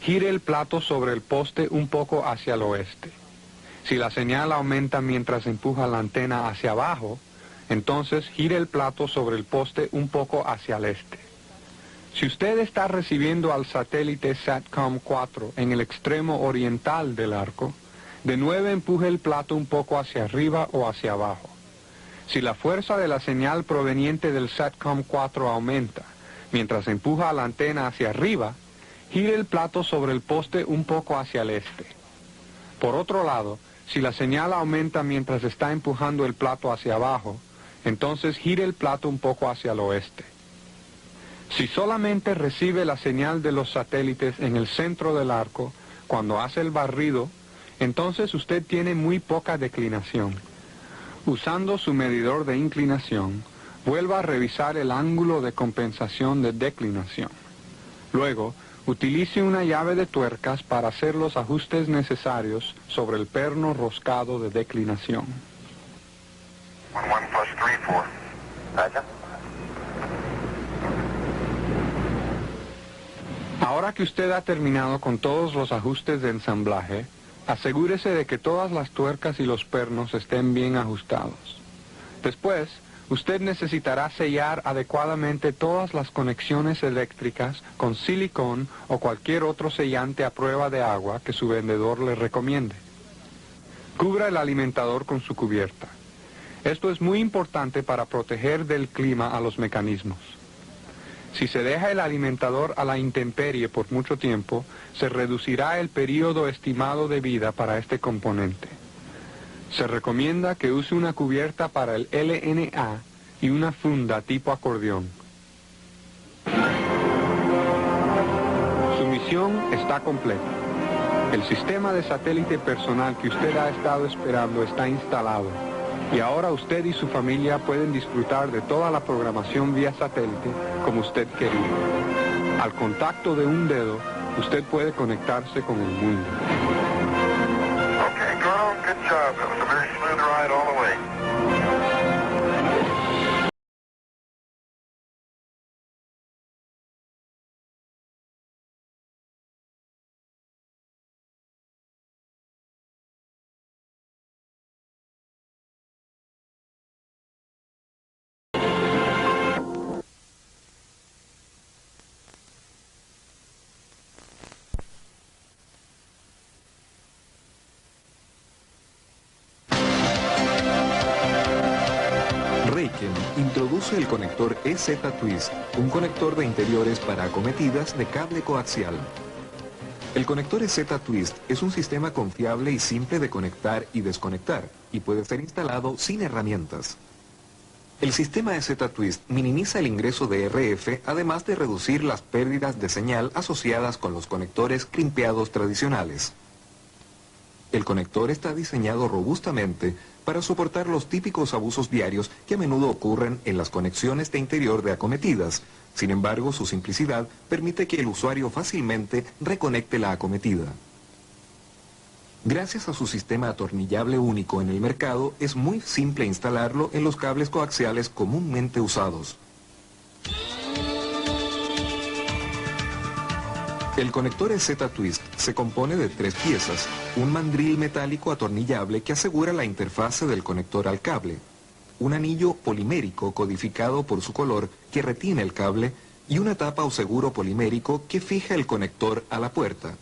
gire el plato sobre el poste un poco hacia el oeste. Si la señal aumenta mientras empuja la antena hacia abajo, entonces gire el plato sobre el poste un poco hacia el este. Si usted está recibiendo al satélite SATCOM 4 en el extremo oriental del arco, de nuevo empuje el plato un poco hacia arriba o hacia abajo. Si la fuerza de la señal proveniente del SATCOM 4 aumenta mientras empuja la antena hacia arriba, gire el plato sobre el poste un poco hacia el este. Por otro lado, si la señal aumenta mientras está empujando el plato hacia abajo, entonces gire el plato un poco hacia el oeste. Si solamente recibe la señal de los satélites en el centro del arco cuando hace el barrido, entonces usted tiene muy poca declinación. Usando su medidor de inclinación, vuelva a revisar el ángulo de compensación de declinación. Luego, utilice una llave de tuercas para hacer los ajustes necesarios sobre el perno roscado de declinación. 11 plus 3, 4. Roger. Ahora que usted ha terminado con todos los ajustes de ensamblaje, asegúrese de que todas las tuercas y los pernos estén bien ajustados. Después, usted necesitará sellar adecuadamente todas las conexiones eléctricas con silicón o cualquier otro sellante a prueba de agua que su vendedor le recomiende. Cubra el alimentador con su cubierta. Esto es muy importante para proteger del clima a los mecanismos. Si se deja el alimentador a la intemperie por mucho tiempo, se reducirá el período estimado de vida para este componente. Se recomienda que use una cubierta para el LNA y una funda tipo acordeón. Su misión está completa. El sistema de satélite personal que usted ha estado esperando está instalado y ahora usted y su familia pueden disfrutar de toda la programación vía satélite como usted quería. Al contacto de un dedo, usted puede conectarse con el mundo. Okay, Colonel, good job. That was a very smooth ride all the way. Raychem introduce el conector EZ-Twist, un conector de interiores para acometidas de cable coaxial. El conector EZ-Twist es un sistema confiable y simple de conectar y desconectar, y puede ser instalado sin herramientas. El sistema EZ-Twist minimiza el ingreso de RF, además de reducir las pérdidas de señal asociadas con los conectores crimpeados tradicionales. El conector está diseñado robustamente para soportar los típicos abusos diarios que a menudo ocurren en las conexiones de interior de acometidas. Sin embargo, su simplicidad permite que el usuario fácilmente reconecte la acometida. Gracias a su sistema atornillable único en el mercado, es muy simple instalarlo en los cables coaxiales comúnmente usados. El conector EZ-Twist se compone de 3 piezas, un mandril metálico atornillable que asegura la interfase del conector al cable, un anillo polimérico codificado por su color que retiene el cable y una tapa o seguro polimérico que fija el conector a la puerta.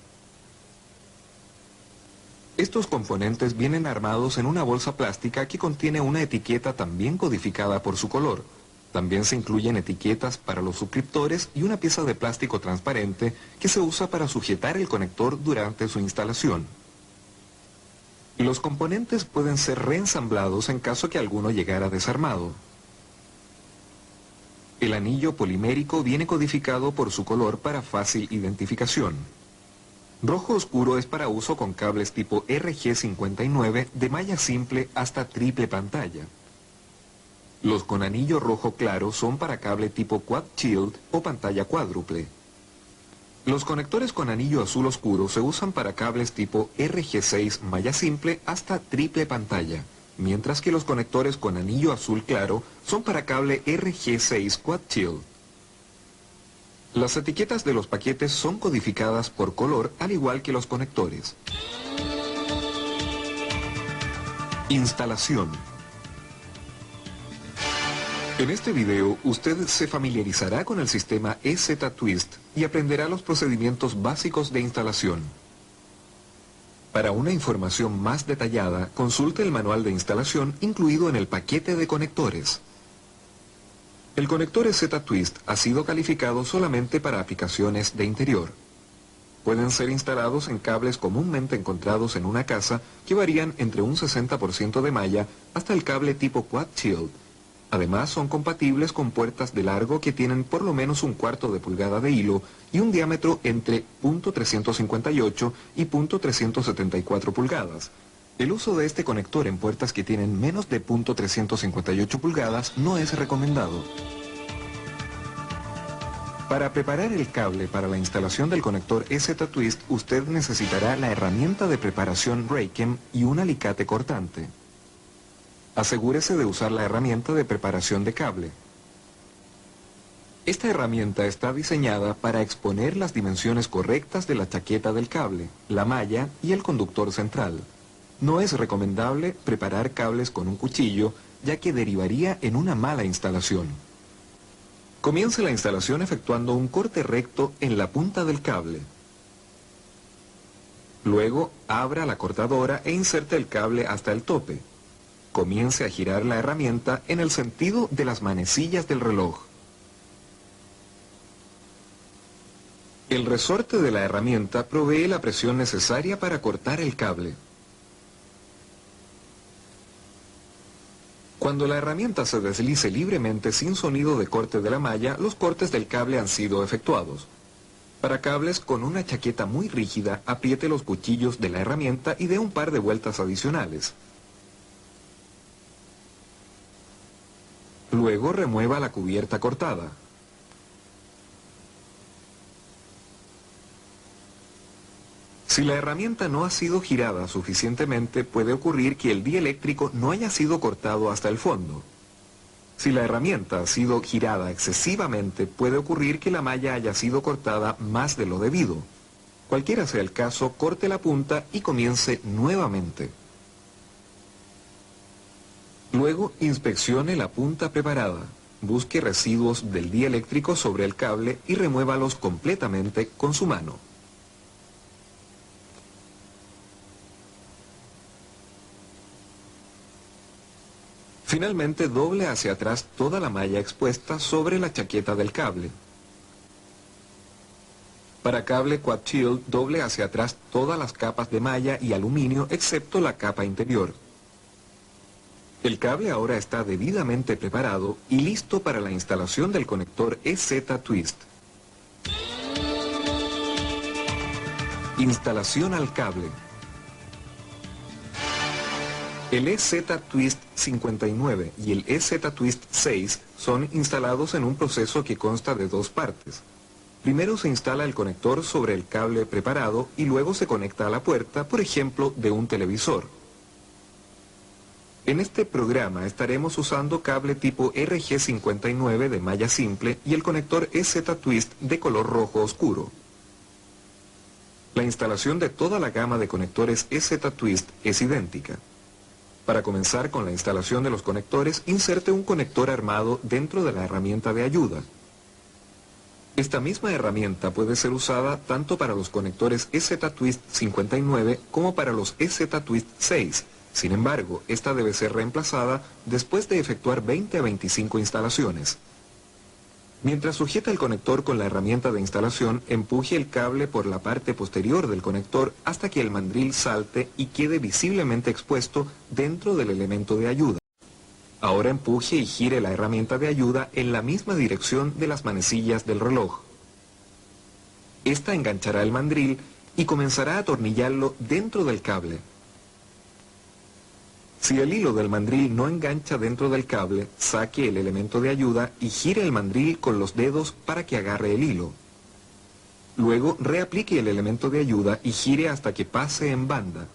Estos componentes vienen armados en una bolsa plástica que contiene una etiqueta también codificada por su color. También se incluyen etiquetas para los suscriptores y una pieza de plástico transparente que se usa para sujetar el conector durante su instalación. Los componentes pueden ser reensamblados en caso que alguno llegara desarmado. El anillo polimérico viene codificado por su color para fácil identificación. Rojo oscuro es para uso con cables tipo RG59 de malla simple hasta triple pantalla. Los con anillo rojo claro son para cable tipo Quad Shield o pantalla cuádruple. Los conectores con anillo azul oscuro se usan para cables tipo RG6 malla simple hasta triple pantalla, mientras que los conectores con anillo azul claro son para cable RG6 Quad Shield. Las etiquetas de los paquetes son codificadas por color al igual que los conectores. Instalación. En este video, usted se familiarizará con el sistema EZ-Twist y aprenderá los procedimientos básicos de instalación. Para una información más detallada, consulte el manual de instalación incluido en el paquete de conectores. El conector EZ-Twist ha sido calificado solamente para aplicaciones de interior. Pueden ser instalados en cables comúnmente encontrados en una casa que varían entre un 60% de malla hasta el cable tipo Quad Shield. Además, son compatibles con puertas de largo que tienen por lo menos 1/4 de pulgada de hilo y un diámetro entre .358 y .374 pulgadas. El uso de este conector en puertas que tienen menos de .358 pulgadas no es recomendado. Para preparar el cable para la instalación del conector EZ-Twist, usted necesitará la herramienta de preparación Raychem y un alicate cortante. Asegúrese de usar la herramienta de preparación de cable. Esta herramienta está diseñada para exponer las dimensiones correctas de la chaqueta del cable, la malla y el conductor central. No es recomendable preparar cables con un cuchillo, ya que derivaría en una mala instalación. Comience la instalación efectuando un corte recto en la punta del cable. Luego, abra la cortadora e inserte el cable hasta el tope. Comience a girar la herramienta en el sentido de las manecillas del reloj. El resorte de la herramienta provee la presión necesaria para cortar el cable. Cuando la herramienta se deslice libremente sin sonido de corte de la malla, los cortes del cable han sido efectuados. Para cables con una chaqueta muy rígida, apriete los cuchillos de la herramienta y dé un par de vueltas adicionales. Luego remueva la cubierta cortada. Si la herramienta no ha sido girada suficientemente, puede ocurrir que el dieléctrico no haya sido cortado hasta el fondo. Si la herramienta ha sido girada excesivamente, puede ocurrir que la malla haya sido cortada más de lo debido. Cualquiera sea el caso, corte la punta y comience nuevamente. Luego, inspeccione la punta preparada. Busque residuos del dieléctrico sobre el cable y remuévalos completamente con su mano. Finalmente, doble hacia atrás toda la malla expuesta sobre la chaqueta del cable. Para cable Quad Shield, doble hacia atrás todas las capas de malla y aluminio excepto la capa interior. El cable ahora está debidamente preparado y listo para la instalación del conector EZ-Twist. Instalación al cable. El EZ-Twist 59 y el EZ-Twist 6 son instalados en un proceso que consta de 2 partes. Primero se instala el conector sobre el cable preparado y luego se conecta a la puerta, por ejemplo, de un televisor. En este programa estaremos usando cable tipo RG59 de malla simple y el conector EZ-Twist de color rojo oscuro. La instalación de toda la gama de conectores EZ-Twist es idéntica. Para comenzar con la instalación de los conectores, inserte un conector armado dentro de la herramienta de ayuda. Esta misma herramienta puede ser usada tanto para los conectores EZ-Twist 59 como para los EZ-Twist 6. Sin embargo, esta debe ser reemplazada después de efectuar 20 a 25 instalaciones. Mientras sujeta el conector con la herramienta de instalación, empuje el cable por la parte posterior del conector hasta que el mandril salte y quede visiblemente expuesto dentro del elemento de ayuda. Ahora empuje y gire la herramienta de ayuda en la misma dirección de las manecillas del reloj. Esta enganchará el mandril y comenzará a atornillarlo dentro del cable. Si el hilo del mandril no engancha dentro del cable, saque el elemento de ayuda y gire el mandril con los dedos para que agarre el hilo. Luego reaplique el elemento de ayuda y gire hasta que pase en banda.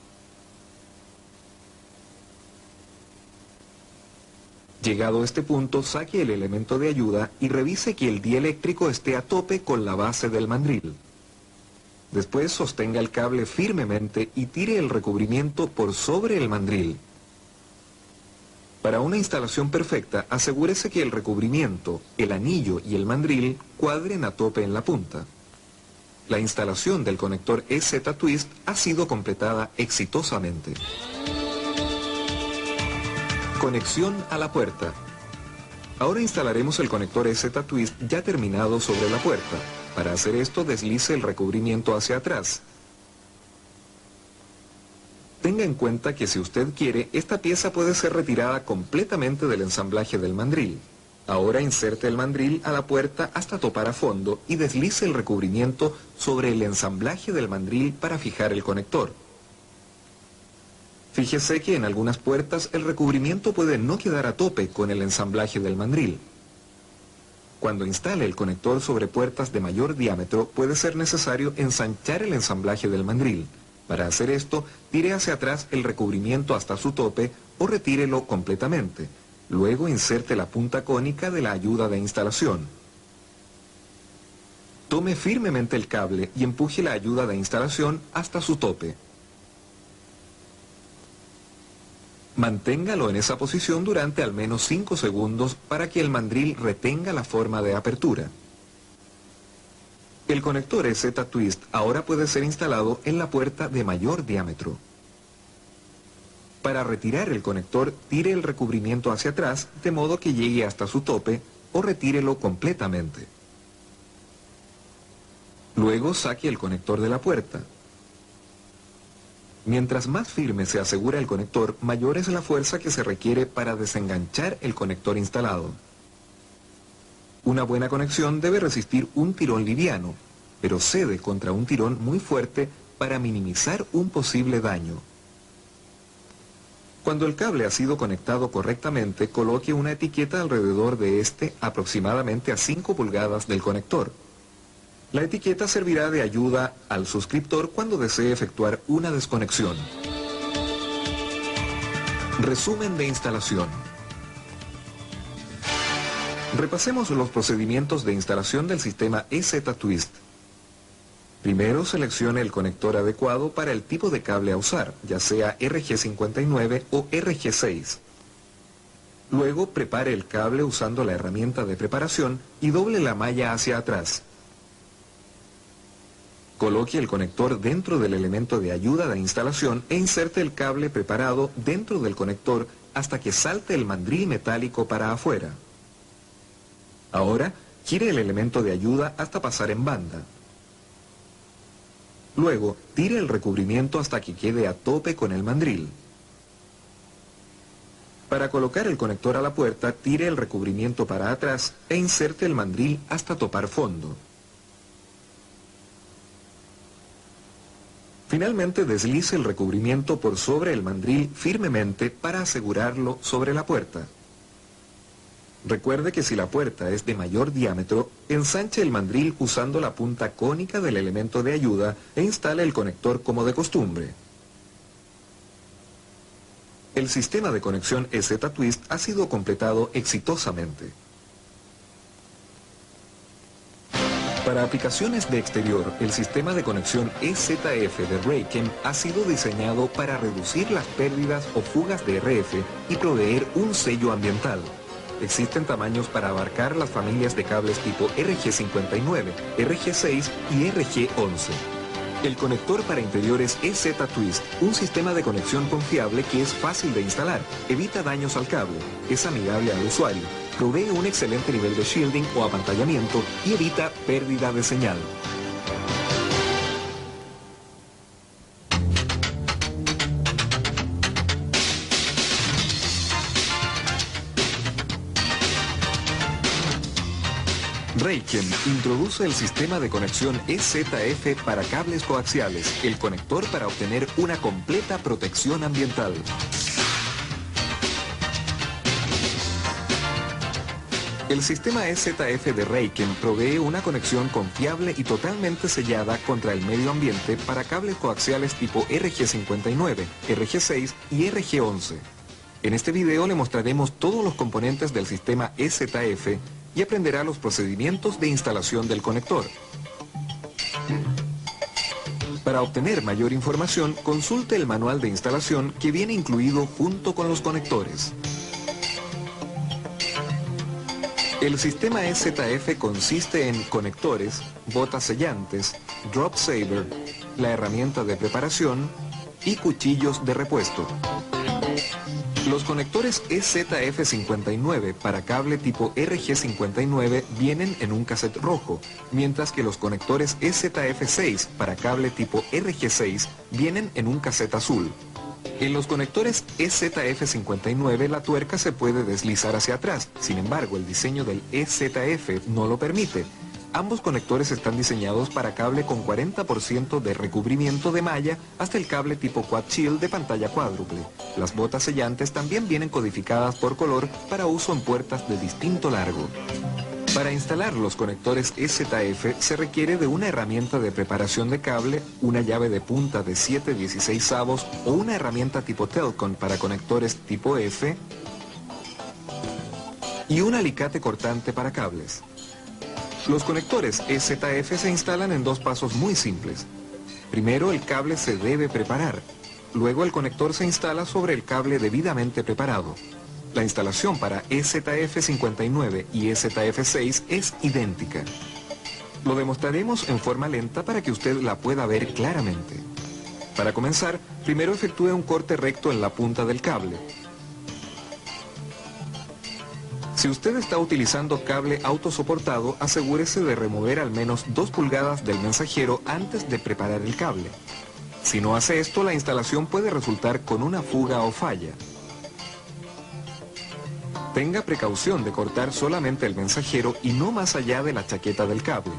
Llegado a este punto, saque el elemento de ayuda y revise que el dieléctrico esté a tope con la base del mandril. Después sostenga el cable firmemente y tire el recubrimiento por sobre el mandril. Para una instalación perfecta, asegúrese que el recubrimiento, el anillo y el mandril cuadren a tope en la punta. La instalación del conector EZ-Twist ha sido completada exitosamente. Conexión a la puerta. Ahora instalaremos el conector EZ-Twist ya terminado sobre la puerta. Para hacer esto, deslice el recubrimiento hacia atrás. Tenga en cuenta que si usted quiere, esta pieza puede ser retirada completamente del ensamblaje del mandril. Ahora inserte el mandril a la puerta hasta topar a fondo y deslice el recubrimiento sobre el ensamblaje del mandril para fijar el conector. Fíjese que en algunas puertas el recubrimiento puede no quedar a tope con el ensamblaje del mandril. Cuando instale el conector sobre puertas de mayor diámetro, puede ser necesario ensanchar el ensamblaje del mandril. Para hacer esto, tire hacia atrás el recubrimiento hasta su tope o retírelo completamente. Luego inserte la punta cónica de la ayuda de instalación. Tome firmemente el cable y empuje la ayuda de instalación hasta su tope. Manténgalo en esa posición durante al menos 5 segundos para que el mandril retenga la forma de apertura. El conector EZ-Twist ahora puede ser instalado en la puerta de mayor diámetro. Para retirar el conector, tire el recubrimiento hacia atrás de modo que llegue hasta su tope o retírelo completamente. Luego saque el conector de la puerta. Mientras más firme se asegura el conector, mayor es la fuerza que se requiere para desenganchar el conector instalado. Una buena conexión debe resistir un tirón liviano, pero cede contra un tirón muy fuerte para minimizar un posible daño. Cuando el cable ha sido conectado correctamente, coloque una etiqueta alrededor de este aproximadamente a 5 pulgadas del conector. La etiqueta servirá de ayuda al suscriptor cuando desee efectuar una desconexión. Resumen de instalación. Repasemos los procedimientos de instalación del sistema EZ-Twist. Primero, seleccione el conector adecuado para el tipo de cable a usar, ya sea RG59 o RG6. Luego, prepare el cable usando la herramienta de preparación y doble la malla hacia atrás. Coloque el conector dentro del elemento de ayuda de instalación e inserte el cable preparado dentro del conector hasta que salte el mandril metálico para afuera. Ahora, gire el elemento de ayuda hasta pasar en banda. Luego, tire el recubrimiento hasta que quede a tope con el mandril. Para colocar el conector a la puerta, tire el recubrimiento para atrás e inserte el mandril hasta topar fondo. Finalmente, deslice el recubrimiento por sobre el mandril firmemente para asegurarlo sobre la puerta. Recuerde que si la puerta es de mayor diámetro, ensanche el mandril usando la punta cónica del elemento de ayuda e instale el conector como de costumbre. El sistema de conexión EZ-Twist ha sido completado exitosamente. Para aplicaciones de exterior, el sistema de conexión EZF de Raychem ha sido diseñado para reducir las pérdidas o fugas de RF y proveer un sello ambiental. Existen tamaños para abarcar las familias de cables tipo RG59, RG6 y RG11. El conector para interiores EZ-Twist, un sistema de conexión confiable que es fácil de instalar, evita daños al cable, es amigable al usuario, provee un excelente nivel de shielding o apantallamiento y evita pérdida de señal. Raychem introduce el sistema de conexión EZF para cables coaxiales, el conector para obtener una completa protección ambiental. El sistema EZF de Raychem provee una conexión confiable y totalmente sellada contra el medio ambiente para cables coaxiales tipo RG59, RG6 y RG11. En este video le mostraremos todos los componentes del sistema EZF y aprenderá los procedimientos de instalación del conector. Para obtener mayor información, consulte el manual de instalación que viene incluido junto con los conectores. El sistema EZF consiste en conectores, botas sellantes, drop saber, la herramienta de preparación y cuchillos de repuesto. Los conectores EZF59 para cable tipo RG59 vienen en un cassette rojo, mientras que los conectores EZF6 para cable tipo RG6 vienen en un cassette azul. En los conectores EZF59 la tuerca se puede deslizar hacia atrás, sin embargo el diseño del EZF no lo permite. Ambos conectores están diseñados para cable con 40% de recubrimiento de malla hasta el cable tipo Quad Shield de pantalla cuádruple. Las botas sellantes también vienen codificadas por color para uso en puertas de distinto largo. Para instalar los conectores EZF se requiere de una herramienta de preparación de cable, una llave de punta de 7/16 o una herramienta tipo Telcon para conectores tipo F y un alicate cortante para cables. Los conectores EZF se instalan en dos pasos muy simples. Primero, el cable se debe preparar. Luego, el conector se instala sobre el cable debidamente preparado. La instalación para EZF59 y EZF6 es idéntica. Lo demostraremos en forma lenta para que usted la pueda ver claramente. Para comenzar, primero efectúe un corte recto en la punta del cable. Si usted está utilizando cable autosoportado, asegúrese de remover al menos 2 pulgadas del mensajero antes de preparar el cable. Si no hace esto, la instalación puede resultar con una fuga o falla. Tenga precaución de cortar solamente el mensajero y no más allá de la chaqueta del cable.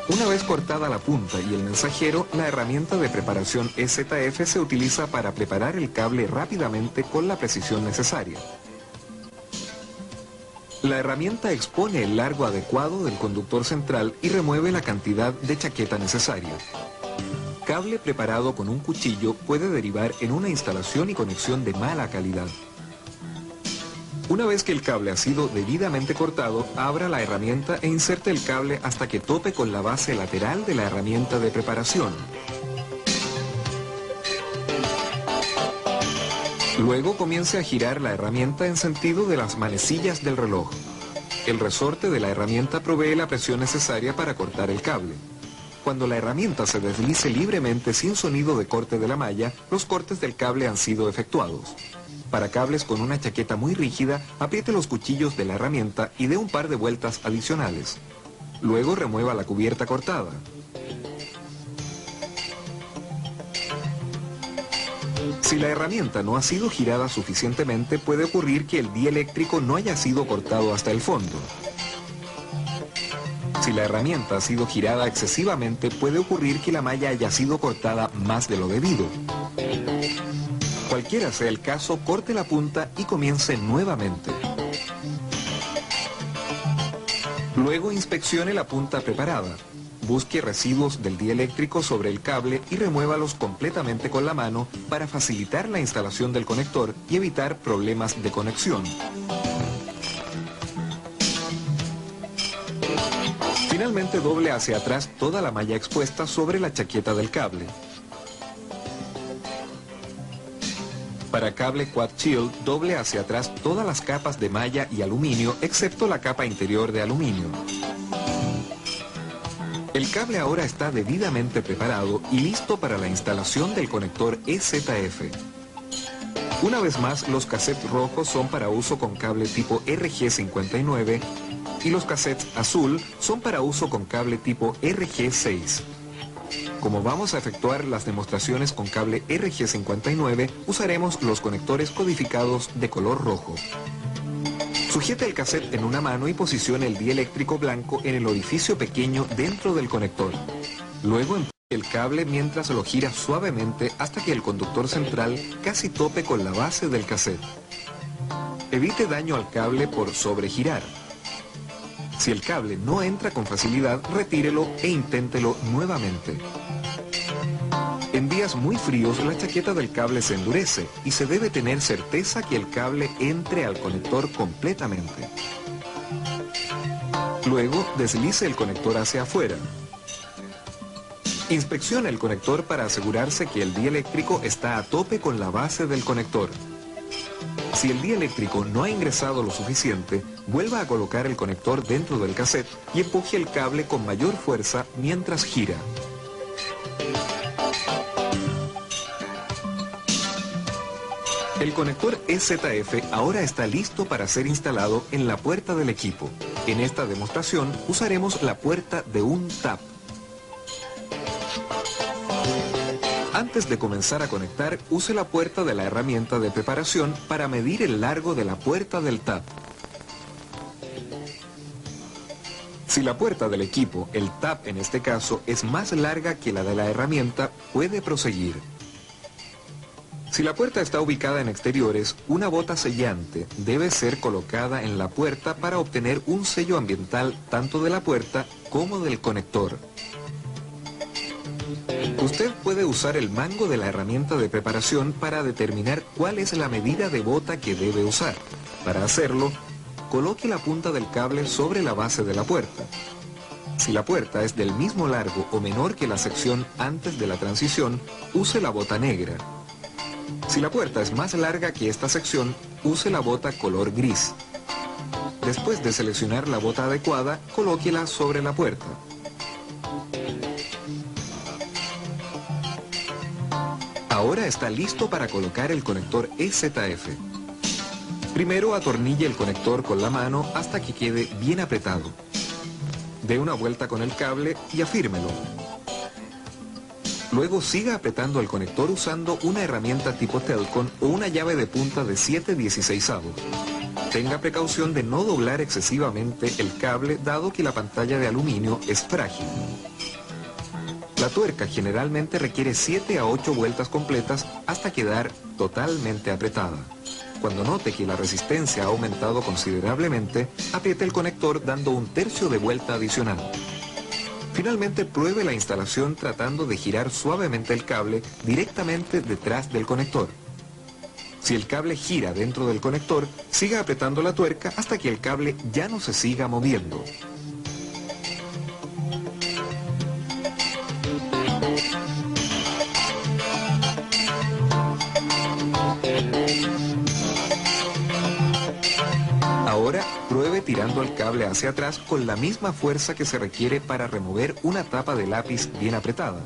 Una vez cortada la punta y el mensajero, la herramienta de preparación EZF se utiliza para preparar el cable rápidamente con la precisión necesaria. La herramienta expone el largo adecuado del conductor central y remueve la cantidad de chaqueta necesaria. Cable preparado con un cuchillo puede derivar en una instalación y conexión de mala calidad. Una vez que el cable ha sido debidamente cortado, abra la herramienta e inserte el cable hasta que tope con la base lateral de la herramienta de preparación. Luego comience a girar la herramienta en sentido de las manecillas del reloj. El resorte de la herramienta provee la presión necesaria para cortar el cable. Cuando la herramienta se deslice libremente sin sonido de corte de la malla, los cortes del cable han sido efectuados. Para cables con una chaqueta muy rígida, apriete los cuchillos de la herramienta y dé un par de vueltas adicionales. Luego remueva la cubierta cortada. Si la herramienta no ha sido girada suficientemente, puede ocurrir que el dieléctrico no haya sido cortado hasta el fondo. Si la herramienta ha sido girada excesivamente, puede ocurrir que la malla haya sido cortada más de lo debido. Cualquiera sea el caso, corte la punta y comience nuevamente. Luego inspeccione la punta preparada. busque residuos del dieléctrico sobre el cable y remuévalos completamente con la mano para facilitar la instalación del conector y evitar problemas de conexión. Finalmente doble hacia atrás toda la malla expuesta sobre la chaqueta del cable. Para cable Quad Shield, doble hacia atrás todas las capas de malla y aluminio, excepto la capa interior de aluminio. El cable ahora está debidamente preparado y listo para la instalación del conector EZF. Una vez más, los cassettes rojos son para uso con cable tipo RG59 y los cassettes azul son para uso con cable tipo RG6. Como vamos a efectuar las demostraciones con cable RG59, usaremos los conectores codificados de color rojo. Sujete el cassette en una mano y posicione el dieléctrico blanco en el orificio pequeño dentro del conector. Luego empuje el cable mientras lo gira suavemente hasta que el conductor central casi tope con la base del cassette. Evite daño al cable por sobregirar. Si el cable no entra con facilidad, retírelo e inténtelo nuevamente. En días muy fríos, la chaqueta del cable se endurece y se debe tener certeza que el cable entre al conector completamente. Luego, deslice el conector hacia afuera. Inspeccione el conector para asegurarse que el dieléctrico está a tope con la base del conector. Si el dieléctrico no ha ingresado lo suficiente, vuelva a colocar el conector dentro del cassette y empuje el cable con mayor fuerza mientras gira. El conector EZF ahora está listo para ser instalado en la puerta del equipo. En esta demostración usaremos la puerta de un TAP. Antes de comenzar a conectar, use la puerta de la herramienta de preparación para medir el largo de la puerta del TAP. Si la puerta del equipo, el TAP en este caso, es más larga que la de la herramienta, puede proseguir. Si la puerta está ubicada en exteriores, una bota sellante debe ser colocada en la puerta para obtener un sello ambiental tanto de la puerta como del conector. Usted puede usar el mango de la herramienta de preparación para determinar cuál es la medida de bota que debe usar. Para hacerlo, coloque la punta del cable sobre la base de la puerta. Si la puerta es del mismo largo o menor que la sección antes de la transición, use la bota negra. Si la puerta es más larga que esta sección, use la bota color gris. Después de seleccionar la bota adecuada, colóquela sobre la puerta. Ahora está listo para colocar el conector EZF. Primero atornille el conector con la mano hasta que quede bien apretado. Dé una vuelta con el cable y afírmelo. Luego siga apretando el conector usando una herramienta tipo Telcon o una llave de punta de 7/16. Tenga precaución de no doblar excesivamente el cable dado que la pantalla de aluminio es frágil. La tuerca generalmente requiere 7 a 8 vueltas completas hasta quedar totalmente apretada. Cuando note que la resistencia ha aumentado considerablemente, apriete el conector dando un tercio de vuelta adicional. Finalmente pruebe la instalación tratando de girar suavemente el cable directamente detrás del conector. Si el cable gira dentro del conector, siga apretando la tuerca hasta que el cable ya no se siga moviendo. Ahora pruebe tirando el cable hacia atrás con la misma fuerza que se requiere para remover una tapa de lápiz bien apretada.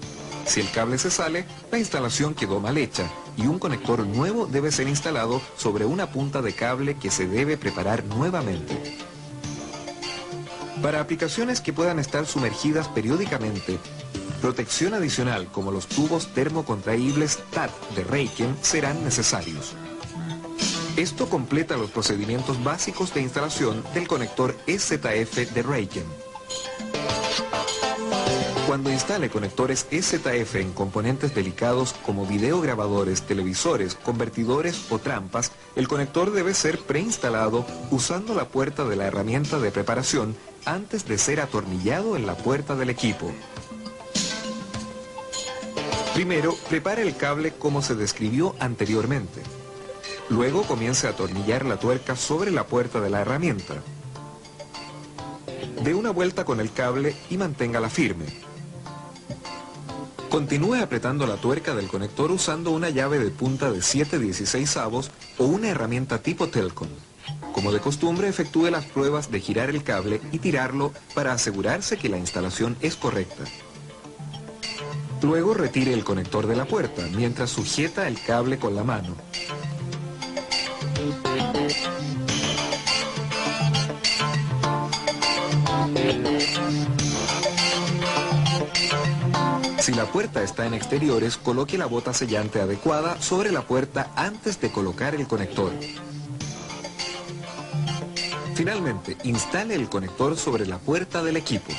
Si el cable se sale, la instalación quedó mal hecha y un conector nuevo debe ser instalado sobre una punta de cable que se debe preparar nuevamente. Para aplicaciones que puedan estar sumergidas periódicamente, protección adicional como los tubos termocontraíbles TAT de Raychem serán necesarios. Esto completa los procedimientos básicos de instalación del conector EZF de Raychem. Cuando instale conectores EZF en componentes delicados como videograbadores, televisores, convertidores o trampas, el conector debe ser preinstalado usando la puerta de la herramienta de preparación antes de ser atornillado en la puerta del equipo. Primero, prepare el cable como se describió anteriormente. Luego comience a atornillar la tuerca sobre la puerta de la herramienta. Dé una vuelta con el cable y manténgala firme. Continúe apretando la tuerca del conector usando una llave de punta de 7/16 o una herramienta tipo Telcon. Como de costumbre, efectúe las pruebas de girar el cable y tirarlo para asegurarse que la instalación es correcta. Luego retire el conector de la puerta mientras sujeta el cable con la mano. Si la puerta está en exteriores, coloque la bota sellante adecuada sobre la puerta antes de colocar el conector. Finalmente, instale el conector sobre la puerta del equipo.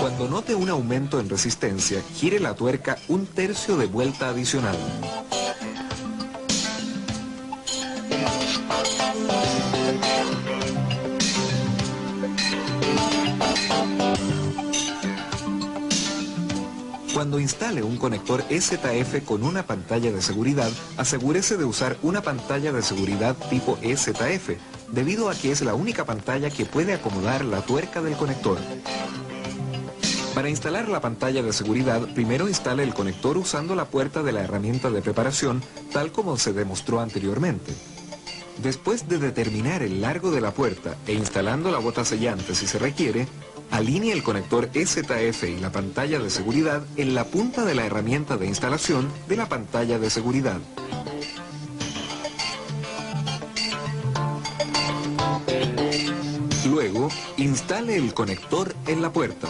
Cuando note un aumento en resistencia, gire la tuerca 1/3 de vuelta adicional. Cuando instale un conector EZF con una pantalla de seguridad, asegúrese de usar una pantalla de seguridad tipo EZF, debido a que es la única pantalla que puede acomodar la tuerca del conector. Para instalar la pantalla de seguridad, primero instale el conector usando la puerta de la herramienta de preparación, tal como se demostró anteriormente. Después de determinar el largo de la puerta e instalando la bota sellante si se requiere, alinee el conector EZF y la pantalla de seguridad en la punta de la herramienta de instalación de la pantalla de seguridad. Luego, instale el conector en la puerta.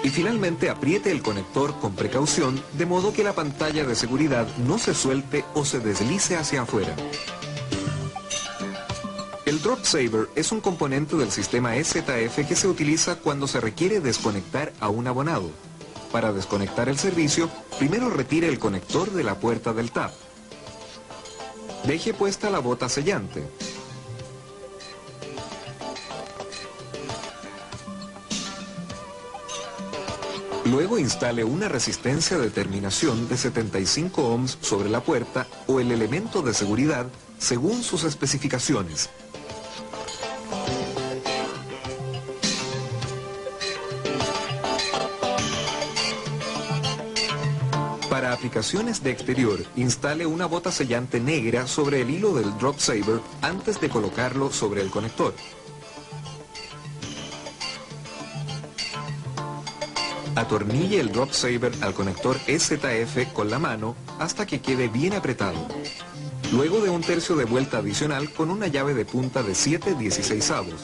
Y finalmente apriete el conector con precaución, de modo que la pantalla de seguridad no se suelte o se deslice hacia afuera. El Drop Saver es un componente del sistema EZF que se utiliza cuando se requiere desconectar a un abonado. Para desconectar el servicio, primero retire el conector de la puerta del tap. Deje puesta la bota sellante. Luego instale una resistencia de terminación de 75 ohms sobre la puerta o el elemento de seguridad según sus especificaciones. Para aplicaciones de exterior, instale una bota sellante negra sobre el hilo del Drop Saver antes de colocarlo sobre el conector. Atornille el Drop Saver al conector EZF con la mano hasta que quede bien apretado. Luego de 1/3 de vuelta adicional con una llave de punta de 7/16.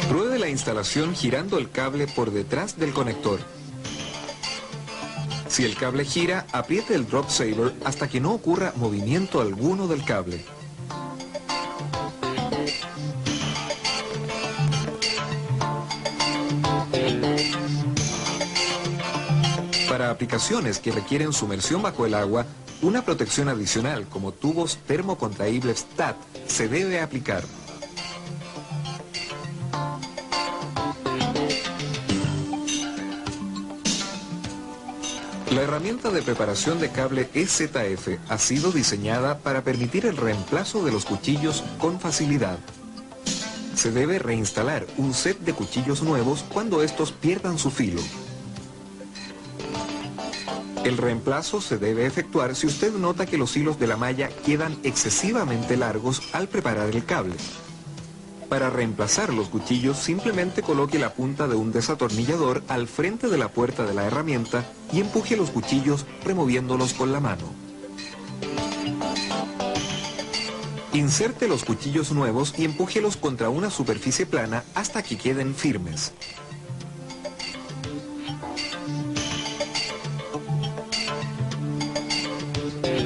Pruebe la instalación girando el cable por detrás del conector. Si el cable gira, apriete el Drop Saver hasta que no ocurra movimiento alguno del cable. Para aplicaciones que requieren sumersión bajo el agua, una protección adicional como tubos termocontraíbles TAT se debe aplicar. La herramienta de preparación de cable EZF ha sido diseñada para permitir el reemplazo de los cuchillos con facilidad. Se debe reinstalar un set de cuchillos nuevos cuando estos pierdan su filo. El reemplazo se debe efectuar si usted nota que los hilos de la malla quedan excesivamente largos al preparar el cable. Para reemplazar los cuchillos, simplemente coloque la punta de un desatornillador al frente de la puerta de la herramienta y empuje los cuchillos removiéndolos con la mano. Inserte los cuchillos nuevos y empújelos contra una superficie plana hasta que queden firmes.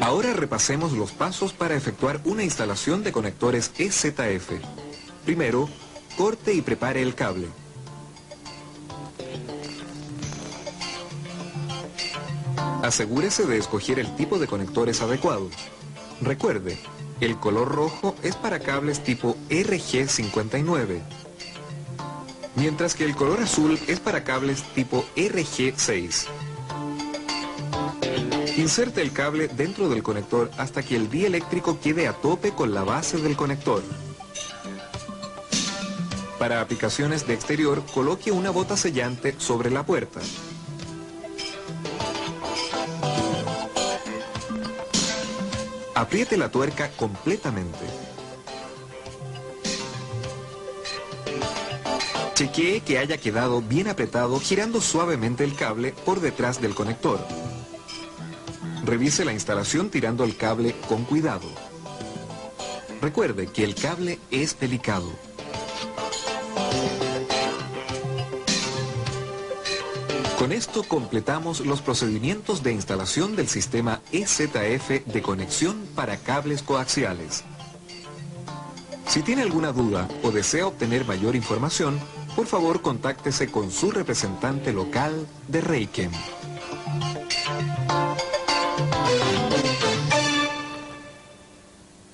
Ahora repasemos los pasos para efectuar una instalación de conectores EZF. Primero, corte y prepare el cable. Asegúrese de escoger el tipo de conectores adecuados. Recuerde, el color rojo es para cables tipo RG59, mientras que el color azul es para cables tipo RG6. Inserte el cable dentro del conector hasta que el dieléctrico quede a tope con la base del conector. Para aplicaciones de exterior, coloque una bota sellante sobre la puerta. Apriete la tuerca completamente. Chequee que haya quedado bien apretado girando suavemente el cable por detrás del conector. Revise la instalación tirando el cable con cuidado. Recuerde que el cable es delicado. Con esto completamos los procedimientos de instalación del sistema EZF de conexión para cables coaxiales. Si tiene alguna duda o desea obtener mayor información, por favor contáctese con su representante local de Raychem.